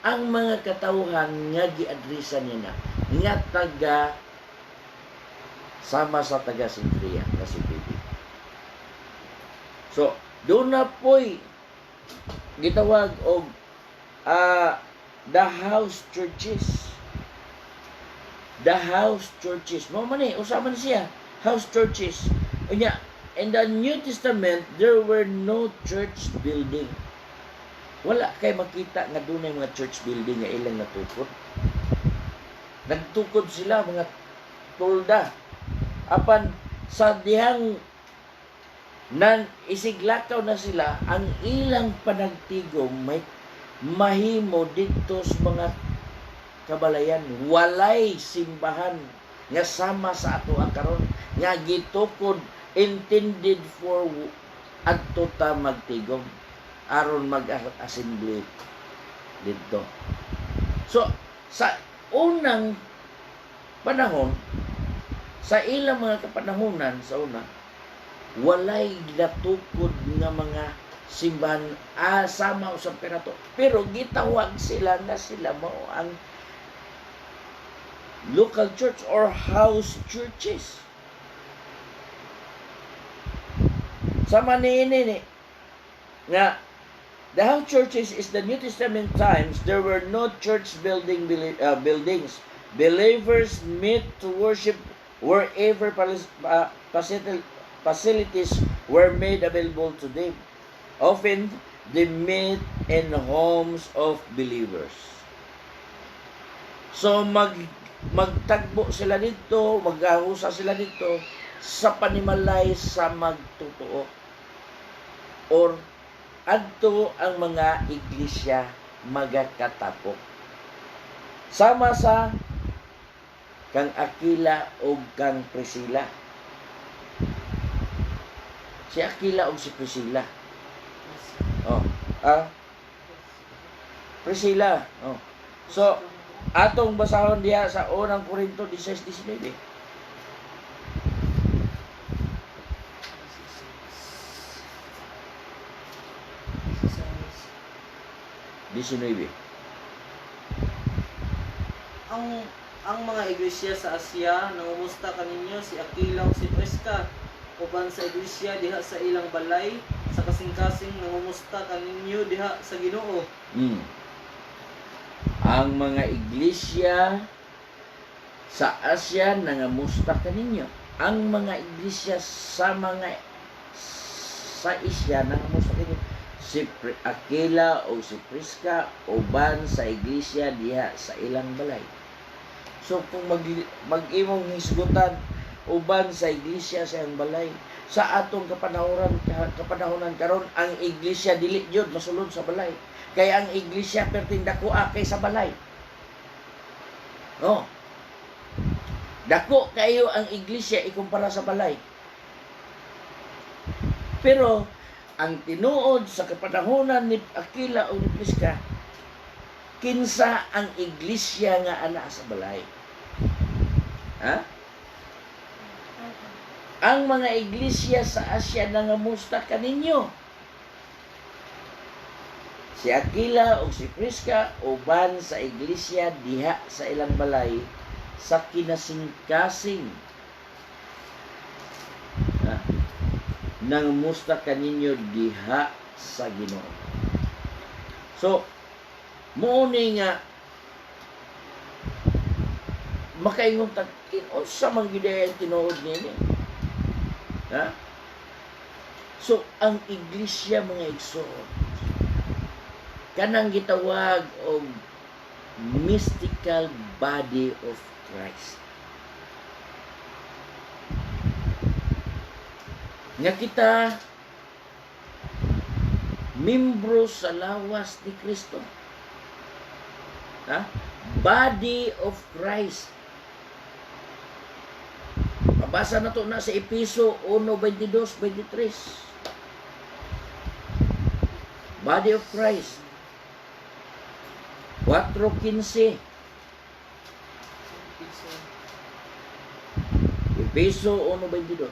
ang mga katawhan nga giadresan niya nga taga sama sa taga Cenchrea nga si Phoebe. So doon na po'y gitawag og the house churches. The house churches. Mo man usaban siya, house churches. Unya, in the New Testament, there were no church building. Wala kay makita nga dunay mga church building nga ilang natukod. Nagtukod sila mga tolda. Apan sa dihang nan isiglakaw na sila, ang ilang panagtigom may mahimo dito sa mga kabalayan. Walay simbahan nga sama sa ato karon nga gitukod intended for adto ta magtigom aron mag-assembly dito. So sa unang panahon, sa ilang mga kapanahonan sa una, walay natukod nga mga simbahan sama usab kanato, pero gitawag sila nga sila mao ang local church or house churches. Sama ni nga the house churches is the New Testament times. There were no church buildings. Believers meet to worship wherever facilities were made available to them. Often, they meet in homes of believers. So, magtagbo sila dito, maghahusa sila dito sa panimalay sa magtotoo or adto ang mga iglesia magakatapok. Sama sa kang Aquila o kang Priscilla. Si Aquila o si Priscilla. Oh, Priscilla. Oh. So, atong basahon diya sa unang Korinto 16:19. 19. Ang mga iglesia sa Asia nangumusta kaninyo si Aquila ug si Prisca uban sa iglesia diha sa ilang balay sa kasing-kasing nangumusta kaninyo diha sa Ginoo. Ang mga iglesia sa Asia nangamusta kaninyo. Ang mga iglesia sa Asia nangamusta kaninyo. Si Aquila o si Prisca uban sa iglesia diha sa ilang balay. So kung mag-imong hisgutan uban sa iglesia sa ilang balay, sa atong kapanahonan karon ang iglesia dili jud masulod sa balay. Kaya ang iglesia perting dakoa kay sa balay. No. Dako kayo ang iglesia ikumpara sa balay. Pero ang tinuod sa kapanahonan ni Aquila o ni Prisca, kinsa ang iglesia nga ana sa balay. Ha? Ang mga iglesia sa Asia nangamusta kaninyo. Si Aquila o si Prisca uban sa iglesia diha sa ilang balay sa kinasing-kasing. Nangamusta kaninyo diha sa Ginoo. So, muuni nga makaingon ta unsa man gid ang tinuod niini. Ha? So, ang iglesia mga igsoon kanang gitawag og mystical body of Christ. Nga kita membro sa lawas ni Kristo. Ha? Body of Christ. Mabasa na to na sa Efeso 1:22-23. Body of Christ. 4:15. Efeso 1:22.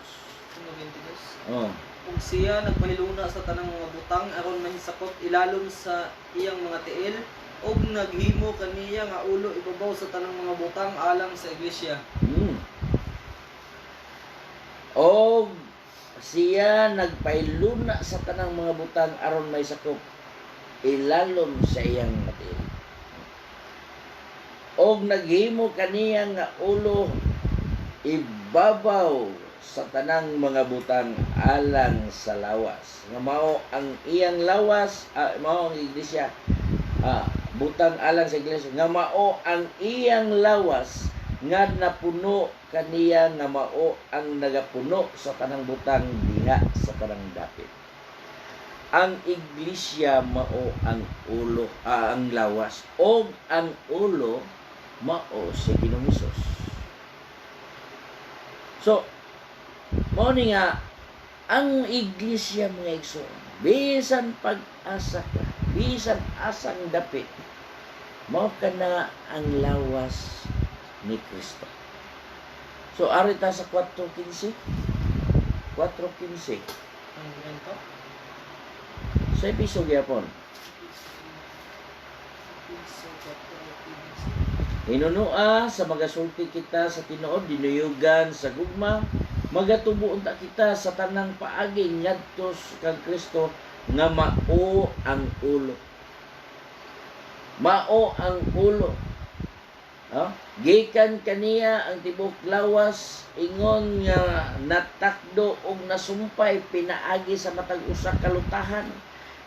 Oh. Kung siya nagpahiluna sa tanang mga butang aron mahisakop ilalom sa iyang mga tiil ug naghimo kaniya nga ulo ibabaw sa tanang mga butang alang sa iglesia. Og siya nagpailuna sa tanang mga butang aron may sakop ilalom sa iyang mga tiil. Og naghimo kaniya nga ulo ibabaw sa tanang mga butang alang sa lawas. Nga mao ang iyang lawas, mao ang iglesia. Butang alang sa iglesia. Nga mao ang iyang lawas nga napuno kaniya nga mao ang nagapuno sa tanang butang diha sa tanang dapit. Ang iglesia mao ang ulo, ang lawas. Og ang ulo mao si Ginoong Hesus. So, mao ni nga ang iglesia mga igsoon, bisan pag-asa ka, bisan asang dapit, mao kana ang lawas ni Kristo. So arita sa 4:15. 4:15. Ang ganito. Sa Efeso gyapon. Hinunua sa magasulti kita sa tinuod dinuyugan sa gugma magatubo unta kita sa tanang paagi ngadto kang Kristo nga mao ang ulo. Mao ang ulo. Gikan kaniya ang tibok lawas ingon nga natakdo og nasumpay pinaagi sa matag usa ka lutahan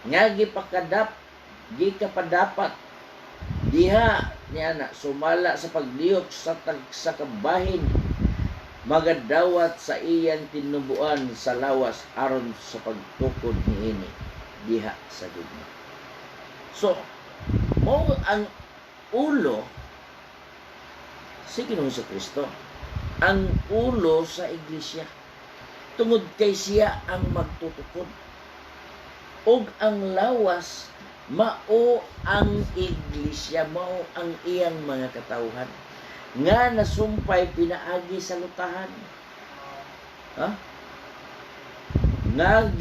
nga gikapadapat diha niya na sumala sa paglihok sa kabahin magadawat sa iyang tinubuan sa lawas aron sa pagtukod niini. diha sa gugma. So, mao ang ulo si Ginoong Kristo. Ang ulo sa iglesia. Tungod kay siya ang magtutukod. Og ang lawas, mao ang iglesia, mao ang iyang mga katawhan. Nga nasumpay pinaagi sa lutahan. Ha? Nga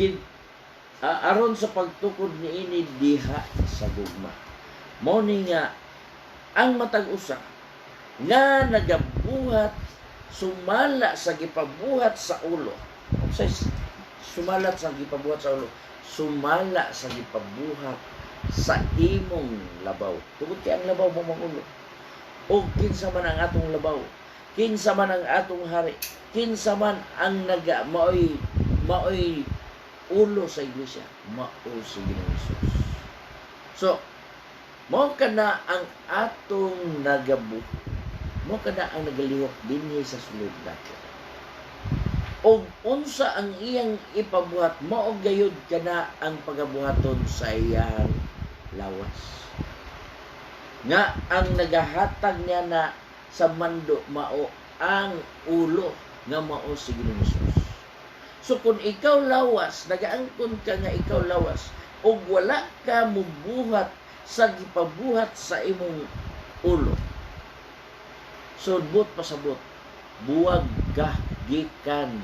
aron sa pagtukod niini diha sa gugma. Mao ni nga ang matag usa nga nagabuhat sumala sa gipabuhat sa ulo. Unsay sumalat sa gipabuhat sa ulo? Sumala sa gipabuhat sa imong labaw. Tungod kay ang labaw mo ulo. O kinsa man ang atong labaw, kinsa man ang atong hari, kinsa man ang maoy ulo sa iglesia, mao si Ginoong Hesus. So, mao kana ang atong mo kada ang nagalihok dinhi sa sulod nato. Og unsa ang iyang ipabuhat, mao gayud kana ang pagabuhaton sa iyang lawas. Nga ang nagahatag niya na sa mando mao ang ulo nga mao si Ginoong Hesus. So kung ikaw lawas, nagaangkon ka nga ikaw lawas, og wala ka mubuhat sa gipabuhat sa imong ulo, sudbot pasabot, buwag ka gikan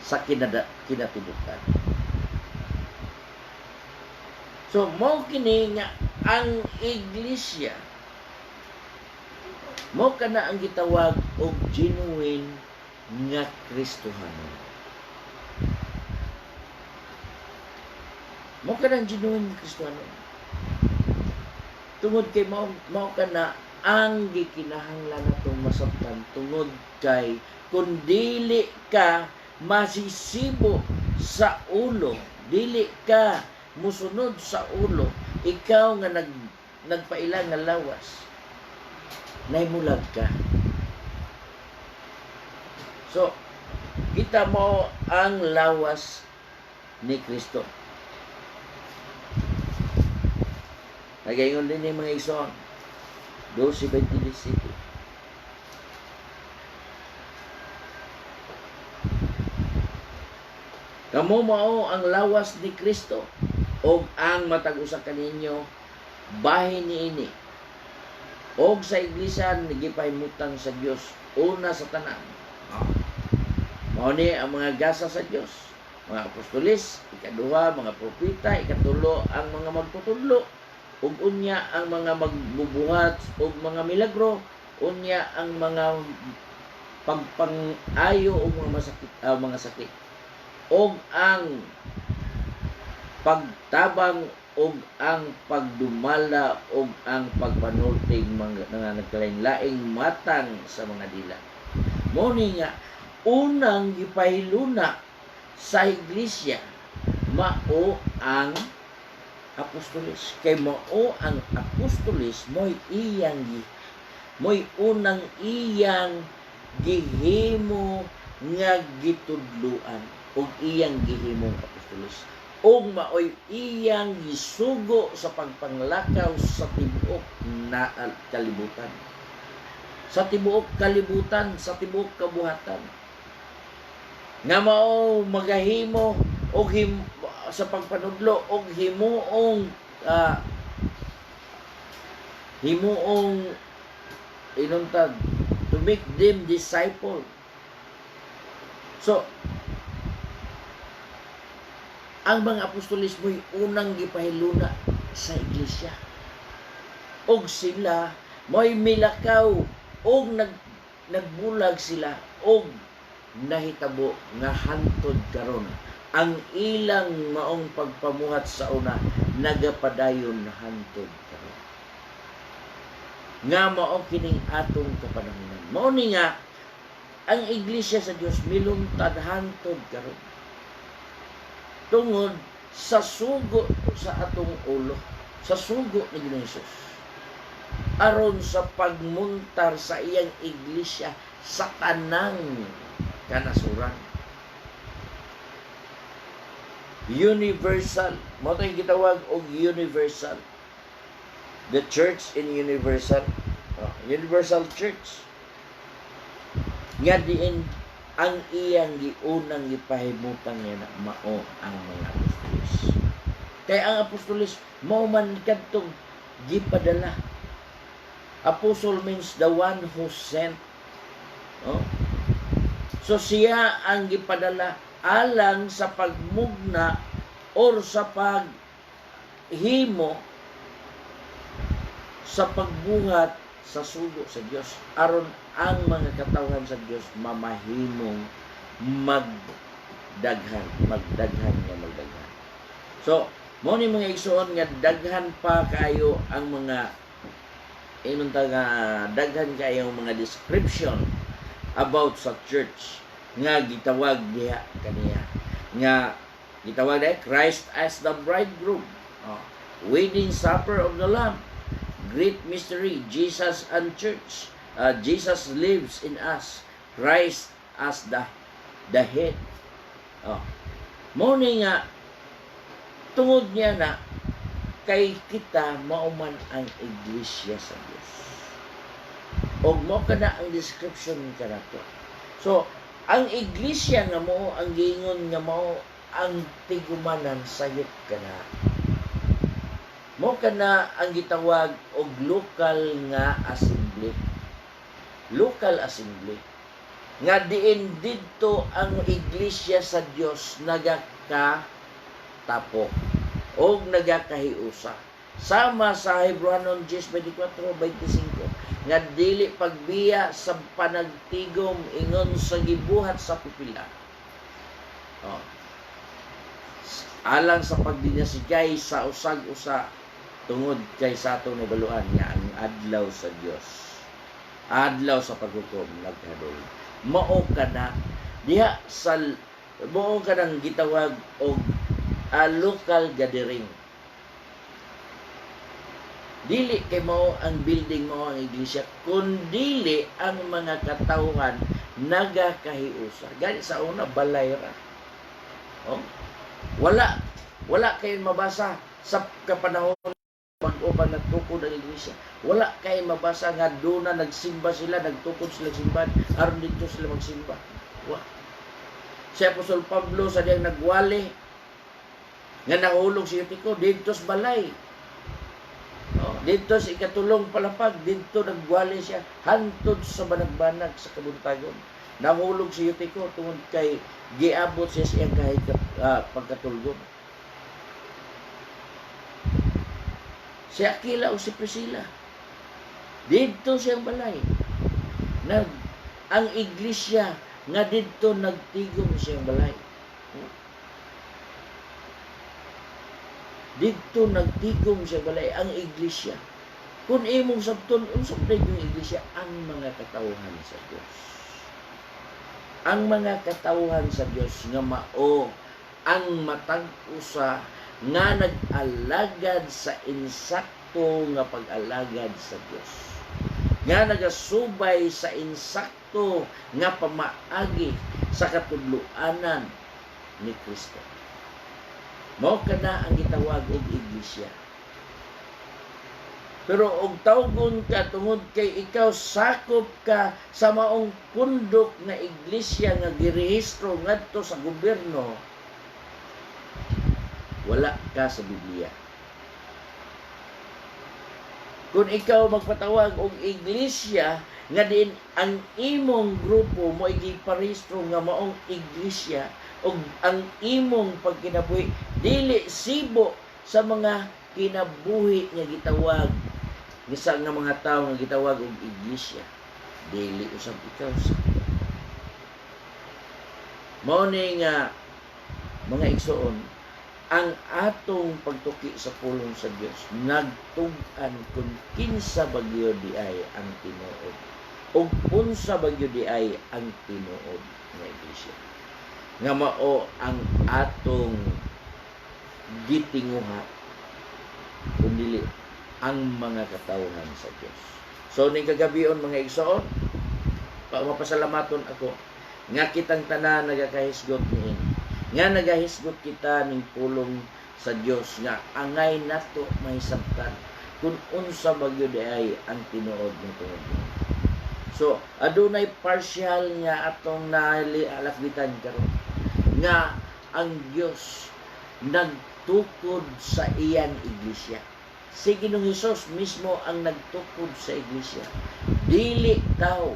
sa kinatibukan. So, mao kini nga ang iglesia, mao kana ang gitawag og genuine nga Kristohanon. Mao kana ang genuine nga Kristohanon. Tungod kay mao kana ang gikinahanglan natong masabtan, tungod kay kung dili ka masisibo sa ulo, dili ka musunod sa ulo, ikaw nga nagpailang nga lawas, naimulag ka. So, kita mo ang lawas ni Kristo. Nagayon din yung mga ison, 12:27. Kamo mao ang lawas ni Kristo og ang matag usa kaninyo bahin niini. Og sa iglesia nagipahimutang sa Dios una sa tanan. Mao ni ang mga gasa sa Dios, mga apostoles, ikaduha mga propeta, ikatulo ang mga magtutudlo, ug unya ang mga magbubuhat og mga milagro, unya ang mga pagpang-ayo og mga sakit, og ang pagtabang og ang pagdumala og ang pagpanultig mga nagkalain-laing matang sa mga dila. Mao ni nga unang gipahiluna sa iglesia mao ang apostoles. Kay mao ang apostoles mo'y unang iyang gihimo nga gitudluan og iyang gihimong apostoles. Og maoy iyang gisugo sa pagpanglakaw sa tibuok na kalibutan. Sa tibuok kalibutan, sa tibuok kabuhatan. Nga mao magahimo og sa pagpanudlo og himuong inuntad to make them disciple. So ang mga apostoles mo'y unang gipahiluna sa iglesia. Og sila mo'y milakaw og nagbulag sila og nahitabo nga hantod karon ang ilang maong pagpamuhat sa una nagapadayon hantod karon. Nga mao kining atong kapanahonan. Mao ni nga ang iglesia sa Dios miluntad hantod karon. Tungod sa sugo sa atong ulo, sa sugo ni Ginoong Hesus, aron sa pagmuntar sa iyang iglesia sa tanang kanasuran. universal. Mo to gitawag og universal. The church in universal. Universal church. Nga diin ang iyang giunang gipahimutan niya na mao ang mga apostoles. Kaya ang apostoles mao man kadtong gipadala. Apostle means the one who sent. So siya ang gipadala alang sa pagmugna or sa paghimo sa pagbuhat sa sugo sa Dios aron ang mga katawhan sa Dios mamahimong magdaghan. So mo ni mga igsoon nga daghan pa kayo ang mga daghan kayo ang mga description about sa church nga gitawag diha kaniya nga gitawag ay Christ as the bridegroom, wedding supper of the Lamb, great mystery, Jesus and church, Jesus lives in us, Christ as the head. Mo ni nga tungod niya na kay kita mauman ang iglesia sa Dios. Og mo kana ang description kanato. So ang iglesia nga mo ang giingon nga mo ang tigumanan sayop kana. Mo kana ang gitawag og local nga assembly. Local assembly. Nga diin didto ang iglesia sa Dios nagakatapo og nagakahiusa. Sama sa Hebreanon 10:24-25 nga dili pagbiya sa panagtigom ingon sa gibuhat sa pipila. Alang sa pagdinasigay sa usag-usa tungod kay sa atong nabaluan nga ang adlaw sa Dios. Adlaw sa paghukom nagkadul. Mao kana diha sa mao kanang gitawag og local gathering. Dili kay mao ang building mao ang iglesia, kundi ang mga katawhan nagakahiusa. Gani sa una balay ra. Wala kayo mabasa sa kapanahon pag-uban nagtukod ang iglesia. Wala kayo mabasa nga doon na nagsimba sila, nagtukod sila simbahan, aron dito sila magsimba. Si Apostol Pablo sa diyang nagwali nga nahulog si Eutico dito sa balay. Dito sa ikatulong palapag, dito nagwali siya hantod sa banag-banag sa kabuntagon. Nahulog si Eutico tungod kay giabot siya siyang kahit pagkatulgon. Si Aquila o si Priscilla, dito siyang balay. Ang iglesia nga dito nagtigom siyang balay. Dito nagtigom siya balay ang iglesia. Kung imong sabton, unsap na yung iglesia, ang mga katawhan sa Diyos. Ang mga katawhan sa Diyos nga mao ang matag-usa nga nag-alagad sa insakto nga pag-alagad sa Diyos. Nga nagasubay sa insakto nga pamaagi sa katudloanan ni Kristo. Mao kana ang gitawag og iglesia. Pero og tawgon ka tungod kay ikaw sakop ka sa maong pundok na iglesia nga girehistro ngadto sa gobyerno, wala ka sa Biblia. Kung ikaw magpatawag og iglesia nga din ang imong grupo mo igiparehistro nga maong iglesia, og ang imong pagkinabuhi dili sibo sa mga kinabuhi nga gitawag gisa nga mga tawo nga gitawag og iglesia, dili usab ikaw sa mao ni nga mga igsoon ang atong pagtuki sa pulong sa Dios nagtug-an kung kinsa bagyo di ay ang tinuod ug unsa bagyo di ay ang tinuod nga iglesia nga mao ang atong gitinguha kundi ang mga katawhan sa Dios. So ning kagabion mga igsoon, mapasalamaton ako nga kitang tanan nagakahisgot niin nga nagahisgot kita ning pulong sa Dios nga angay nato mahisabtan kung unsa bagyo ay ang tinuod ng tungod. So adunay partial nga atong nalafgitan karon nga ang Dios nagtukod sa iyang iglesia. Si Ginoong Hesus mismo ang nagtukod sa iglesia. Dili tao,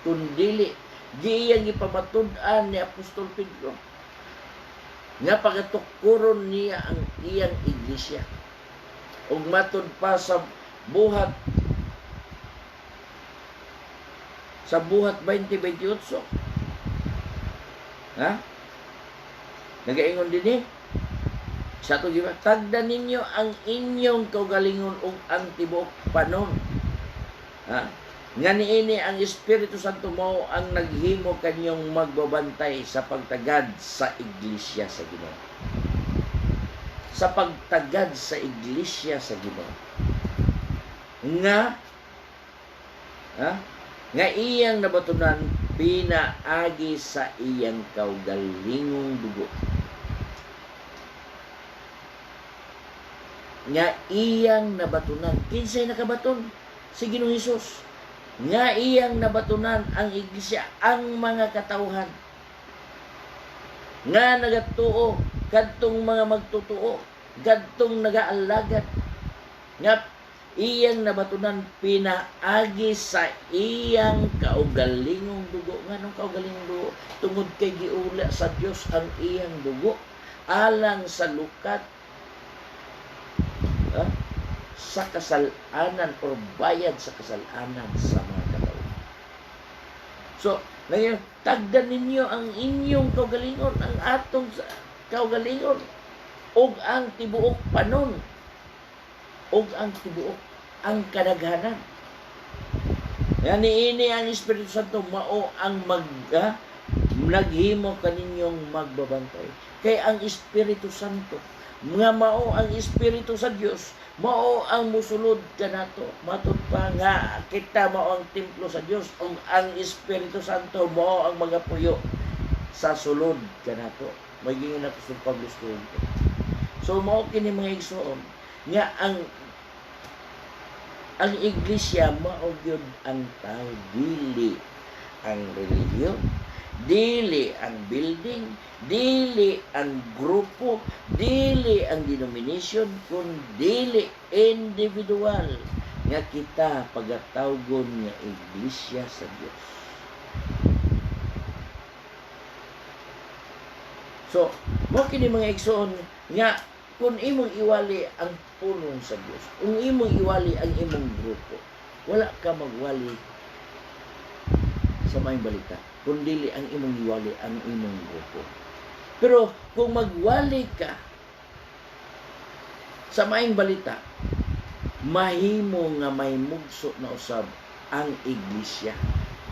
kundi giyang ipamatud-an ni Apostol Pedro nga pagatukuron niya ang iyang iglesia. Ug matud pa sa buhat 20:28. Ha? Nagaingon din sa ito, tagdan ninyo ang inyong kaugalingon ug ang tibuok panon. Ha? Nga niini ang Espiritu Santo mo ang naghimo kanyong magbabantay sa pagtagad sa iglesia sa Ginoo. Sa pagtagad sa iglesia sa Ginoo. Nga iyang nabatunan pinaagi sa iyang kaugalingong dugo. Nga iyang nabatunan. Kinsay nakabaton? Si Ginoong Hesus. Nga iyang nabatunan ang iglesia, ang mga katauhan. Nga nagatuo, kadtong mga magtutuo, kadtong nagaalagad. Nga iyang nabatunan pinaagi sa iyang kaugalingong dugo. Nga nung kaugalingong dugo? Tungod kay giula sa Dios ang iyang dugo alang sa lukat sa kasalanan o bayad sa kasalanan sa mga katauhan. So, ngayon, tagdan ninyo ang inyong kaugalingon, ang atong kaugalingon, og ang tibuok panon, og ang tibuok, ang kadaghanan. Yan niini ang Espiritu Santo mao ang naghimo kaninyong magbabantay. Kay ang Espiritu Santo nga mao ang Espiritu sa Dios, mao ang musulod kanato. Matud pa nga kita mao ang templo sa Dios, ug ang Espiritu Santo mao ang magapuyo sa sulod kanato. Maging nato sa Pablo student. So mao kini mga igsoon nga ang iglesia mao gyud ang tao, dili ang relihiyon, dili ang building, dili ang grupo, dili ang denomination, kundi individual nga kita pagatawgon nga iglesia sa Dios. So, mo kini mga igsoon nga kung imong iwali ang pulong sa Dios, kung imong iwali ang imong grupo, wala ka magwali sa maayong balita, kundi ang imong iwali ang imong grupo. Pero kung magwali ka sa maayong balita, mahimo nga may mugso na usab ang iglesia.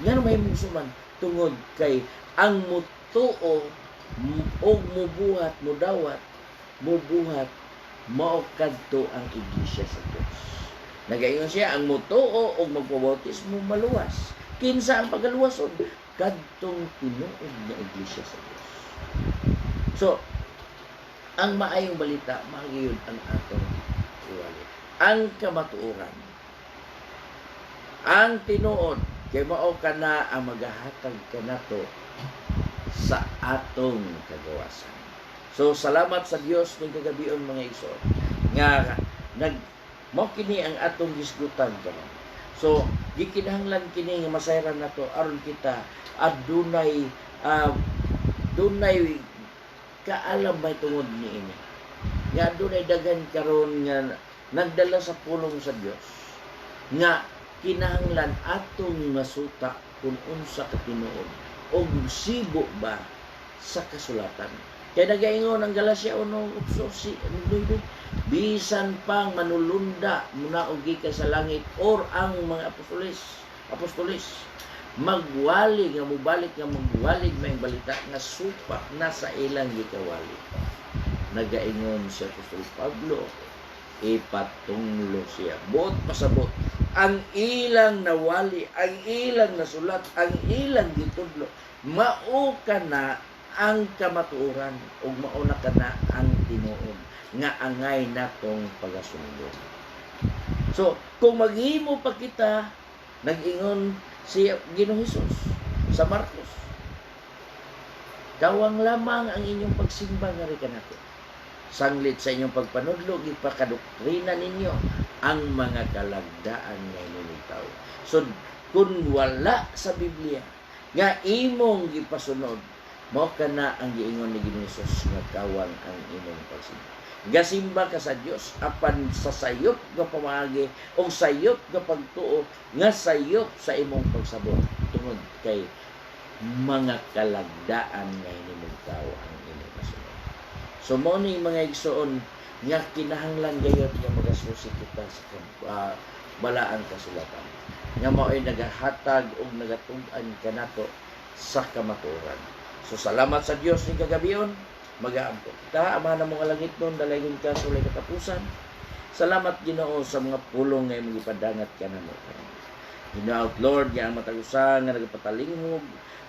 Nga may mugso man tungod kay ang mutuo o mubuhat, mubuhat, mao kadto ang iglesia sa Dios. Nagaingon siya, ang mutuo o magpabautismo maluwas. Kinsa ang pagaluwason? Kadtong tinuod na iglesia sa Dios. So, ang maayong balita, magyud ang atong iwali. Ang kamatuoran, ang tinuod, kay mao kana ang magahatag kanato sa atong kagawasan. So, salamat sa Dios ng kagabion mga iso nga mao kini ang atong gisgutan karon. So, gikinahanglan kini nga masayran nato aron kita adunay dunay kaalam may tungod niini. Nga dunay daghan karon nga nagdala sa pulong sa Dios nga kinahanglan atong masuta kung unsa ka tinuod o sibo ba sa kasulatan. Kaya nagaingon ang Galacia 1:8, bisan pang manulunda muna og gikan sa langit or ang mga apostoles magwali nga mubalik nga magwalig may balita nga supak na sa ilang gikawali. Nagaingon si Apostol Pablo, ipatunglo siya. Bot pasabot ang ilang nawali, ang ilang nasulat, ang ilang gitudlo, mao kana ang kamatuoran ug mauna kana ang tinuod nga angay natong pagasunod. So, kung maghimo pa kita, nag-ingon si Ginoong Hesus sa Marcos, kawang lamang ang inyong pagsimba nga rin kanako. Sanglit sa inyong pagpanudlo, ipakadoktrina ninyo ang mga kalagdaan nga inyong tao. So, kung wala sa Biblia, nga imong gipasunod, mao kana ang giingon ni Ginoong Hesus nga kawang ang imong pagsimba. Gasimba ka sa Dios apan sa sayop nga pamaagi o sayop nga pagtuo nga sayop sa imong pagsabot tungod kay mga kalagdaan nga hinimong tao ang imong kasunod. So mo ni mga igsoon nga kinahanglan gayud nga magasusi kita sa balaan kasulatan. Nga mao ay nagahatag og nagatug-an kanato sa kamatuoran. So salamat sa Dios ni kagabion. Mag-aampo kita, Ama na mong langit nun, dalaygon ka sa ulay katapusan. Salamat, Ginoo, sa mga pulong nga imong ipadangat ka na mo. Hinaut, Lord, nga ang matagusan, nga nagapatalingog,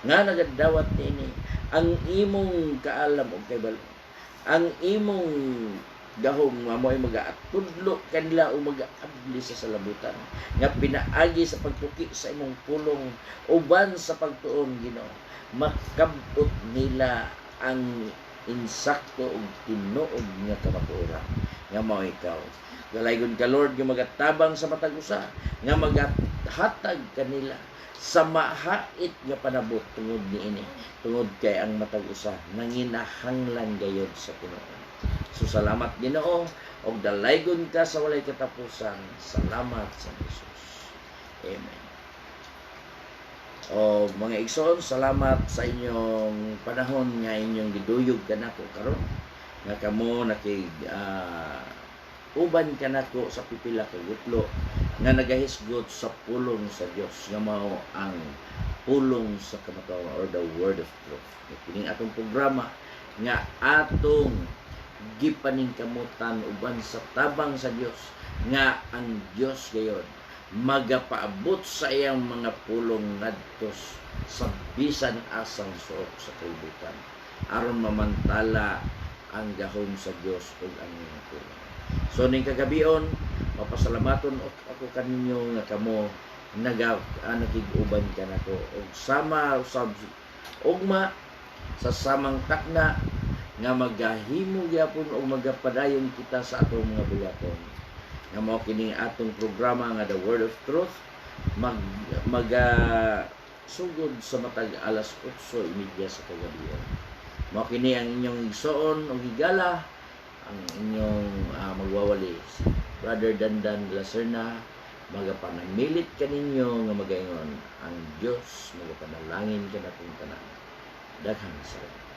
nga nagadawat nini, ang imong kaalam o kaibal, ang imong gahom nga mo ay mag-aatudlo kanila o mag-aabli sa salabutan, nga pinaagi sa pagtuki sa imong pulong, uban sa pagtuon, Ginoo, makabot nila ang insakto og tinuod nga kamatuoran nga mao ikaw. Galaygon ka Lord nga magatabang sa matag usa, nga maghatag kanila sa mahait nga panabot tungod niini, tungod kay ang matag usa nanginahanglan gayud sa Pinoon. So salamat Ginoo og dalaygon ka sa walay katapusan. Salamat sa Jesus. Amen. O mga igsoon, salamat sa inyong panahon nga inyong giduyog kanako karon nga kamo nakig uban kanako sa pipila ka gutlo nga nagahisgot sa pulong sa Dios nga mao ang pulong sa kamatuoran or the word of truth. Kining atong programa nga atong gipaningkamutan uban sa tabang sa Dios nga ang Dios gayud magapaabot sa iyang mga pulong ngadto sa bisan asang suot sa kalibutan aron mamantala ang gahom sa Dios ug ang iyang pulong. So ning kagabion mapasalamaton ako kaninyo nga kamo nakig-uban kanako ug sama usab ugma sa samang takna nga magahimo gyapon og magapadayon kita sa atong mga buyaton nga mao kining atong programa nga The Word of Truth sugod sa matag alas 8:30 sa kagabi. Mao kini ang inyong igsoon o higala ang inyong magwawali Brother Dandan Lacerna magapanamilit kaninyo nga magaingon ang Dios magapanalangin kanatong tanan. Daghang salamat.